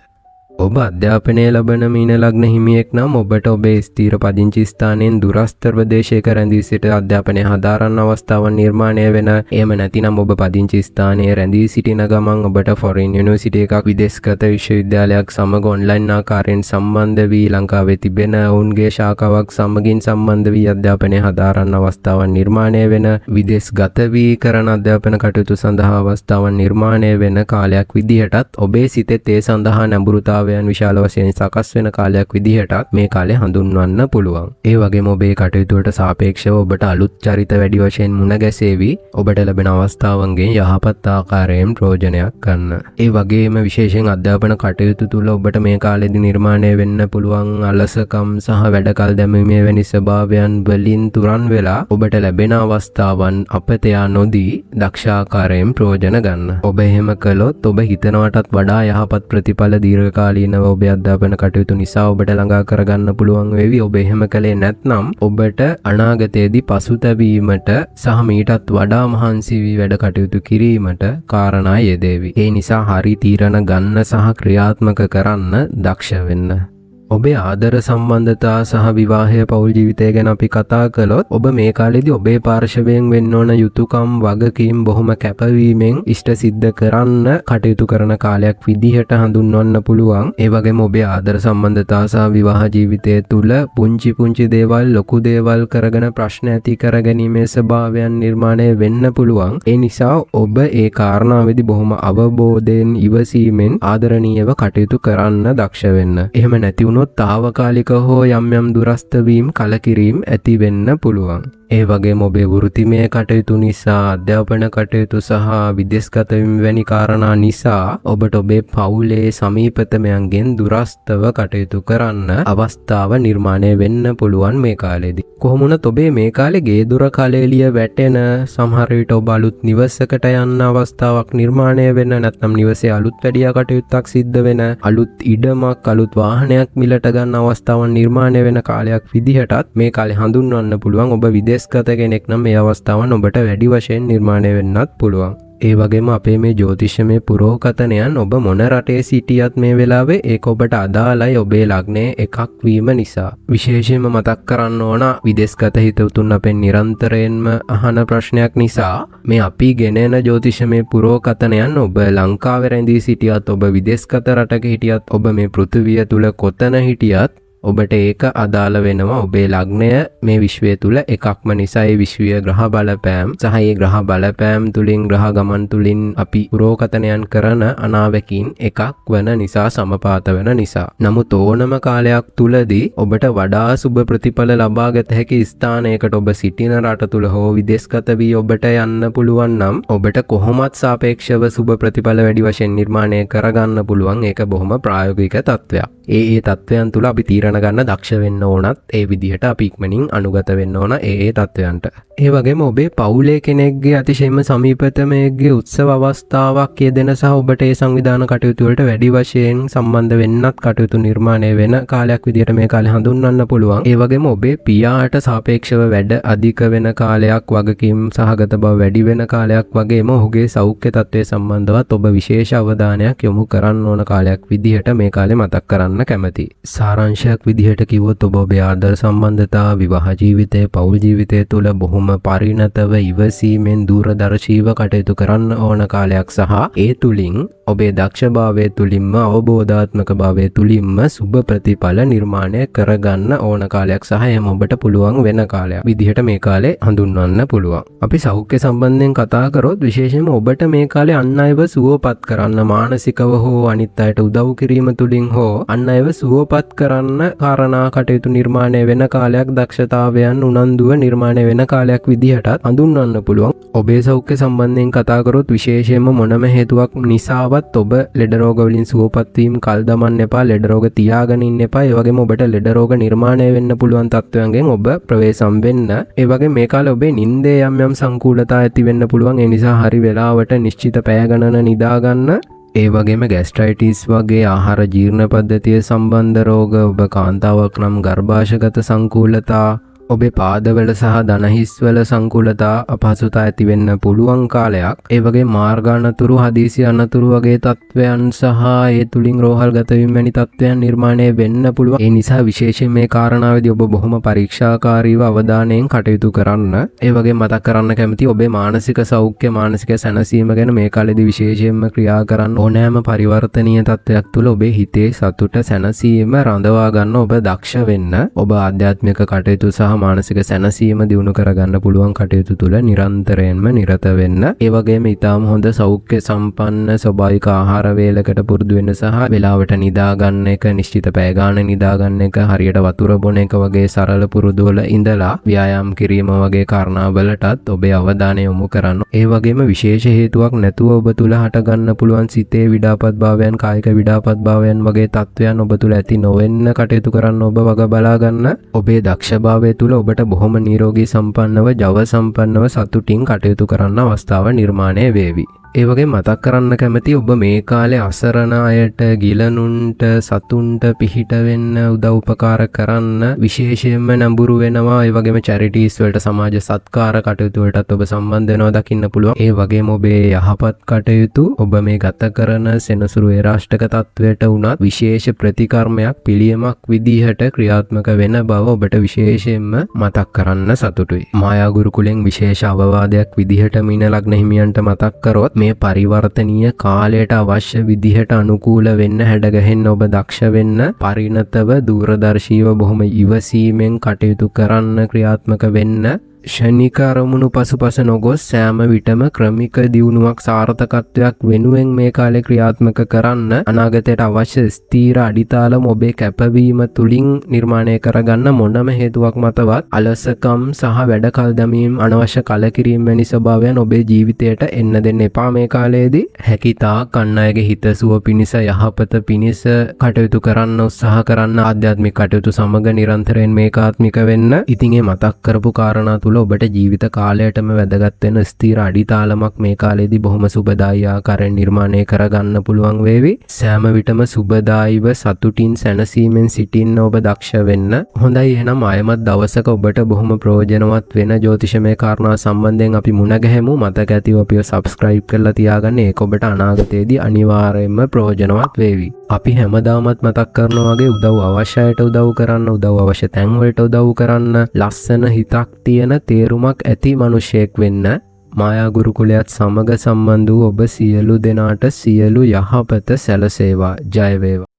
ඔබ අධ්‍යාපනය ලබන මීන ලග්න හිමියෙක් නම් ඔබට ඔබේ ස්ථීර පදිංචි ස්ථානයෙන් දුරස්ත ප්‍රදේශයක රැඳී සිට අධ්‍යාපනය හදාරන්න අවස්ථාවන් නිර්මාණය වෙන. එහෙම නැතිනම් ඔබ පදිංචි ස්ථානයේ රැඳී සිටින ගමන් ඔබට ෆොරින් යුනිවර්සිටි එකක්, විදේශගත විශ්වවිද්‍යාලයක් සමග ඔන්ලයින් ආකාරයෙන් සම්බන්ධ වී ලංකාවේ තිබෙන ඔවුන්ගේ ශාඛාවක් සමගින් සම්බන්ධ වී අධ්‍යාපනය හදාරන්න අවස්ථාවන් නිර්මාණය වෙන. විදේශගත වී කරන අධ්‍යාපන කටයුතු සඳහා අවස්ථාවන් නිර්මාණය වෙන කාලයක් විදිහටත් ඔබේ සිතේ ඒ සඳහා නැඹුරුතාව ස්වභාවයන් විශාල වශයෙන් සකස් වෙන කාලයක් විදිහටත් මේ කාලය හඳුන්වන්න පුළුවන්. ඒ වගේම ඔබේ කටයුතු වලට සාපේක්ෂව ඔබට අලුත් චරිත වැඩි වශයෙන් මුණ ගැසේවි. ඔබට ලැබෙන අවස්ථාවන්ගෙන් යහපත් ආකාරයෙන් ප්‍රයෝජනයක් ගන්න. ඒ වගේම විශේෂයෙන් අධ්‍යාපන කටයුතු තුල ඔබට මේ කාලෙදි නිර්මාණය වෙන්න පුළුවන් අලසකම් සහ වැඩ කල් දැමීමේ වැනි ස්වභාවයන් වලින් තුරන් වෙලා ඔබට ලැබෙන අවස්ථාවන් අපතයා නොදී දක්ෂ ආකාරයෙන් ප්‍රයෝජන ගන්න. ඔබ එහෙම කළොත් ඔබ හිතනවටත් වඩා යහපත් ප්‍රතිඵල දීර්ඝකාලීනව ඔබේ අධ්‍යාපන කටයුතු නිසා ඔබට ළඟා කරගන්න පුළුවන් වෙවි. ඔබ එහෙම කළේ නැත්නම් ඔබට අනාගතයේදී පසුතැවීමට සහ මීටත් වඩා මහන්සි වී වැඩ කටයුතු කිරීමට කාරණා යෙදේවි. ඒ නිසා හරි තීරණ ගන්න සහ ක්‍රියාත්මක කරන්න දක්ෂ වෙන්න. ඔබේ ආදර සම්බන්ධතා සහ විවාහය පෞල් ජීවිතය ගැන අපි කතා කළොත් ඔබ මේ කාලෙදී ඔබේ පාර්ශවයෙන් වෙන්න ඕන යුතුයකම් වගකීම් බොහොම කැපවීමෙන් ඉෂ්ට සිද්ධ කරන්න කටයුතු කරන කාලයක් විදිහට හඳුන්වන්න පුළුවන්. ඒ වගේම ඔබේ ආදර සම්බන්ධතා සහ විවාහ ජීවිතය තුළ පුංචි දේවල් ලොකු දේවල් කරගෙන ප්‍රශ්න ඇති කරගැනීමේ ස්වභාවයන් නිර්මාණය වෙන්න පුළුවන්. ඒ නිසා ඔබ ඒ කාරණාවේදී බොහොම අවබෝධයෙන් ඉවසීමෙන් ආදරණීයව කටයුතු කරන්න දක්ෂ වෙන්න. එහෙම නැති තාවකාලික හෝ යම් දුරස්ත වීම කලකිරීම ඇති වෙන්න පුළුවන්. ඒ වගේම ඔබේ වෘත්තිමය කටයුතු නිසා අධ්‍යාපන කටයුතු සහ විදේශගත වීම වැනි කාරණා නිසා ඔබට ඔබේ පවුලේ සමීපතමයන්ගෙන් දුරස්තව කටයුතු කරන්න අවස්ථාව නිර්මාණය වෙන්න පුළුවන් මේ කාලෙදී. කොහොම වුණත් ඔබේ මේ කාලේ ගේ දොර කලෙලිය වැටෙන සමහර විට ඔබ අලුත් නිවසකට යන්න අවස්ථාවක් නිර්මාණය වෙන්න නැත්නම් නිවසේ අලුත් වැඩියා කටයුත්තක් සිද්ධ වෙන අලුත් ඉඩමක් අලුත් වාහනයක් මිලට ගන්න අවස්ථාවන් නිර්මාණය වෙන කාලයක් විදිහටත් මේ කාලේ හඳුන්වන්න පුළුවන්. ඔබ විදේශගත කෙනෙක් නම් මේ අවස්ථාවන් ඔබට වැඩි වශයෙන් නිර්මාණය වෙන්නත් පුළුවන්. ඒ වගේම අපේ මේ ජ්‍යොතිෂමය පුරෝකතනයන් ඔබ මොන රටේ සිටියත් මේ වෙලාවේ ඒක ඔබට අදාළයි ඔබේ ලග්නයේ එකක් වීම නිසා. විශේෂයෙන්ම මතක් කරන්න ඕන විදේශගත හිතවතුන් අපෙන් නිරන්තරයෙන්ම අහන ප්‍රශ්නයක් නිසා මේ අපි ගෙනෙන ජ්‍යොතිෂමය පුරෝකතනයන් ඔබ ලංකාවේ රැඳී සිටියත් ඔබ විදේශගත රටක හිටියත් ඔබ මේ පෘථිවිය තුල කොතන හිටියත් ඔබට ඒක අදාළ වෙනවා. ඔබේ ලග්නය මේ විශ්වය තුල එකක්ම නිසා ඒ විශ්වීය ග්‍රහ බලපෑම් සහ ඒ ග්‍රහ බලපෑම් තුලින් ග්‍රහ ගමන් තුලින් අපි පුරෝකතනයන් කරන අනාවැකින් එකක් වන නිසා සමපාත වෙන නිසා. නමුත් ඕනම කාලයක් තුලදී ඔබට වඩා සුබ ප්‍රතිඵල ලබා ගත හැකි ස්ථානයකට ඔබ සිටින රට තුල හෝ විදේශගත වී ඔබට යන්න පුළුවන් නම් ඔබට කොහොමත් සාපේක්ෂව සුබ ප්‍රතිඵල වැඩි වශයෙන් නිර්මාණය කරගන්න පුළුවන්. ඒක බොහොම ප්‍රායෝගික තත්ත්වයක්. ඒ තත්ත්වයන් තුල අපි තීරණ ගන්න දක්ෂ වෙන්න ඕනත් ඒ විදිහට අපි ඉක්මනින් අනුගත වෙන්න ඕන ඒ තත්ත්වයන්ට. ඒ වගේම ඔබේ පවුලේ කෙනෙක්ගේ අතිශයින්ම සමීපතමයෙක්ගේ උත්සව අවස්ථාවක් යෙදෙන සහ ඔබට ඒ සංවිධාන කටයුතු වලට වැඩි වශයෙන් සම්බන්ධ වෙන්නත් කටයුතු නිර්මාණය වෙන කාලයක් විදිහට මේ කාලේ හඳුන්වන්න පුළුවන්. ඒ වගේම ඔබේ පියාට සාපේක්ෂව වැඩ අධික වෙන කාලයක් වගකීම් සහගත බව වැඩි වෙන කාලයක් වගේම ඔහුගේ සෞඛ්‍ය තත්ත්වය සම්බන්ධවත් ඔබ විශේෂ අවධානයක් යොමු කරන්න ඕන කාලයක් විදිහට මේ කාලේ මතක් කරන්න කැමතියි. සාරාංශයක් විදිහට කිව්වොත් ඔබ ඔබේ ආදර සම්බන්ධතා විවාහ ජීවිතය පෞල් ජීවිතය තුළ බොහොම පරිණතව ඉවසීමෙන් දූරදර්ශීව කටයුතු කරන්න ඕන කාලයක් සහ ඒ තුලින් ඔබේ දක්ෂභාවය තුලින්ම අවබෝධාත්මක භාවය තුලින්ම සුබ ප්‍රතිඵල නිර්මාණය කරගන්න ඕන කාලයක් සහ එම ඔබට පුළුවන් වෙන කාලයක් විදිහට මේ කාලේ හඳුන්වන්න පුළුවන්. අපි සෞඛ්‍ය සම්බන්ධයෙන් කතා කරොත් විශේෂයෙන්ම ඔබට මේ කාලේ අන් අයව සුවපත් කරන්න මානසිකව හෝ අනිත් අයට උදව් කිරීම තුලින් හෝ අන් අයව සුවපත් කරන්න කාරණා කටයුතු නිර්මාණය වෙන කාලයක් දක්ෂතාවයන් උනන්දුව නිර්මාණය වෙන කාලයක් විදිහටත් හඳුන්වන්න පුළුවන්. ඔබේ සෞඛ්‍ය සම්බන්ධයෙන් කතා කරොත් විශේෂයෙන්ම මොනම හේතුවක් නිසාවත් ඔබ ලෙඩ රෝග වලින් සුවපත් වීම කල් දමන්න එපා. ලෙඩ රෝග තියාගෙන ඉන්න එපා. ඒ වගේම ඔබට ලෙඩ රෝග නිර්මාණය වෙන්න පුළුවන් තත්ත්වයන්ගෙන් ඔබ ප්‍රවේශම් වෙන්න. ඒ වගේම මේ කාලේ ඔබේ නිින්දේ යම් සංකූලතා ඇති වෙන්න පුළුවන්. ඒ නිසා හරි වෙලාවට නිශ්චිත පැය ගණන නිදා ගන්න. ඒ වගේම ગેස්ට්‍රයිටිස් වගේ ආහාර ජීර්ණ පද්ධතිය සම්බන්ධ රෝග ඔබ කාන්තාවක් නම් ගර්භාෂගත සංකූලතා ඔබේ පාදවල සහ දනහිස්වල සංකූලතා අපහසුතා ඇති වෙන්න පුළුවන් කාලයක්. ඒ වගේ මාර්ග අනතුරු හදිසි අනතුරු වගේ තත්ත්වයන් සහ ඒ තුලින් රෝහල් ගත වීම වැනි තත්ත්වයන් නිර්මාණය වෙන්න පුළුවන්. ඒ නිසා විශේෂයෙන් මේ කාරණාවේදී ඔබ බොහොම පරීක්ෂාකාරීව අවධානයෙන් කටයුතු කරන්න. ඒ වගේ මතක් කරන්න කැමති ඔබේ මානසික සෞඛ්‍ය මානසික සැනසීම ගැන මේ කාලේදී විශේෂයෙන්ම ක්‍රියා කරන්න. ඕනෑම පරිවර්තනීය තත්ත්වයක් තුළ ඔබේ හිතේ සතුට සැනසීම රඳවා ගන්න ඔබ දක්ෂ වෙන්න. ඔබ ආධ්‍යාත්මික කටයුතු සහ සහ මානසික සැනසීම දියුණු කරගන්න පුළුවන් කටයුතු තුළ නිරන්තරයෙන්ම නිරත වෙන්න. ඒ වගේම ඊටාම හොඳ සෞඛ්‍ය සම්පන්න ස්වභාවික ආහාර වේලකට පුරුදු වෙන්න සහ වෙලාවට නිදා ගන්න එක, නිශ්චිත පැය ගාන නිදා ගන්න එක, හරියට වතුර බොන එක වගේ සරල පුරුදු වල ඉඳලා ව්‍යායාම් කිරීම වගේ කාරණාවලටත් ඔබේ අවධානය යොමු කරන්න. ඒ වගේම විශේෂ හේතුවක් නැතුව ඔබ තුල හට ගන්න පුළුවන් සිතේ විඩාපත් භාවයන්, කායික විඩාපත් භාවයන් වගේ තත්වයන් ඔබ තුල ඇති නොවෙන්න කටයුතු කරන්න ඔබ වග බලා ගන්න. ඔබේ දක්ෂභාවය තුල ඔබට බොහොම නිරෝගී සම්පන්නව, ජව සම්පන්නව සතුටින් කටයුතු කරන්න අවස්ථාව නිර්මාණය වේවි. ඒ වගේ මතක් කරන්න කැමති ඔබ මේ කාලේ අසරණ අයට, ගිලනුන්ට, සතුන්ට පිහිට වෙන්න, උදව් උපකාර කරන්න විශේෂයෙන්ම නැඹුරු වෙනවා. ඒ වගේම චැරිටිස් වලට, සමාජ සත්කාර කටයුතු වලටත් ඔබ සම්බන්ධ වෙනවා දකින්න පුළුවන්. ඒ වගේම ඔබේ යහපත් කටයුතු ඔබ මේ ගත කරන සෙනසුරු ඒරාෂ්ටක තත්වයට වුණත් විශේෂ ප්‍රතිකර්මයක්, පිළියමක් විදිහට ක්‍රියාත්මක වෙන බව ඔබට විශේෂයෙන්ම මතක් කරන්න සතුටුයි. මායා ගුරුකුලෙන් විශේෂ අවවාදයක් විදිහට මීන ලග්න හිමියන්ට මතක් කරොත් මේ පරිවර්තනීය කාලයට අවශ්‍ය විදිහට අනුකූල වෙන්න, හැඩගැහෙන්න ඔබ දක්ෂ වෙන්න, පරිණතව දූරදර්ශීව බොහොම ඉවසීමෙන් කටයුතු කරන්න, ක්‍රියාත්මක වෙන්න, ෂණික අරමුණු පසුපස නොගොස් සෑම විටම ක්‍රමික දියුණුවක්, සාර්ථකත්වයක් වෙනුවෙන් මේ කාලේ ක්‍රියාත්මක කරන්න, අනාගතයට අවශ්‍ය ස්ථීර අඩිතාලම ඔබේ කැපවීම තුලින් නිර්මාණය කරගන්න, මොනම හේතුවක් මතවත් අලසකම් සහ වැඩ කල් දැමීම්, අනවශ්‍ය කලකිරීම වැනි ස්වභාවයන් ඔබේ ජීවිතයට එන්න දෙන්න එපා. මේ කාලයේදී හැකිතාක් අන් අයගේ හිතසුව පිණිස, යහපත පිණිස කටයුතු කරන්න උත්සාහ කරන්න, ආධ්‍යාත්මික කටයුතු සමග නිරන්තරයෙන් මේකාත්මික වෙන්න. ඉතින් මේ මතක් කරපු කාරණා තුල ඔබට ජීවිත කාලයටම වැදගත් වෙන ස්ථීර අඩිතාලමක් මේ කාලේදී බොහොම සුබදායී ආකාරයෙන් නිර්මාණය කරගන්න පුළුවන් වේවි. සෑම විටම සුබදායීව සතුටින් සැනසීමෙන් සිටින්න ඔබ දක්ෂ වෙන්න. හොඳයි, එහෙනම් ආයමත් දවසක ඔබට බොහොම ප්‍රයෝජනවත් වෙන ජ්‍යොතිෂමය කාරණා සම්බන්ධයෙන් අපි මුණ ගැහෙමු. මතක ඇතිව අපිව subscribe කරලා තියාගන්න. ඒක ඔබට අනාගතයේදී අනිවාර්යයෙන්ම ප්‍රයෝජනවත් වේවි. අපි හැමදාමත් මතක් කරනවා වගේ උදව් අවශ්‍යයට උදව් කරන්න, උදව් අවශ්‍ය තැන් වලට උදව් කරන්න, ලස්සන හිතක් තියෙන, තේරුමක් ඇති මිනිසෙක් වෙන්න මායා ගුරුකුලයත් සමග සම්බන්ධ වූ ඔබ සියලු දෙනාට සියලු යහපත සැලසේවා. ජය වේවා.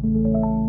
Thank you.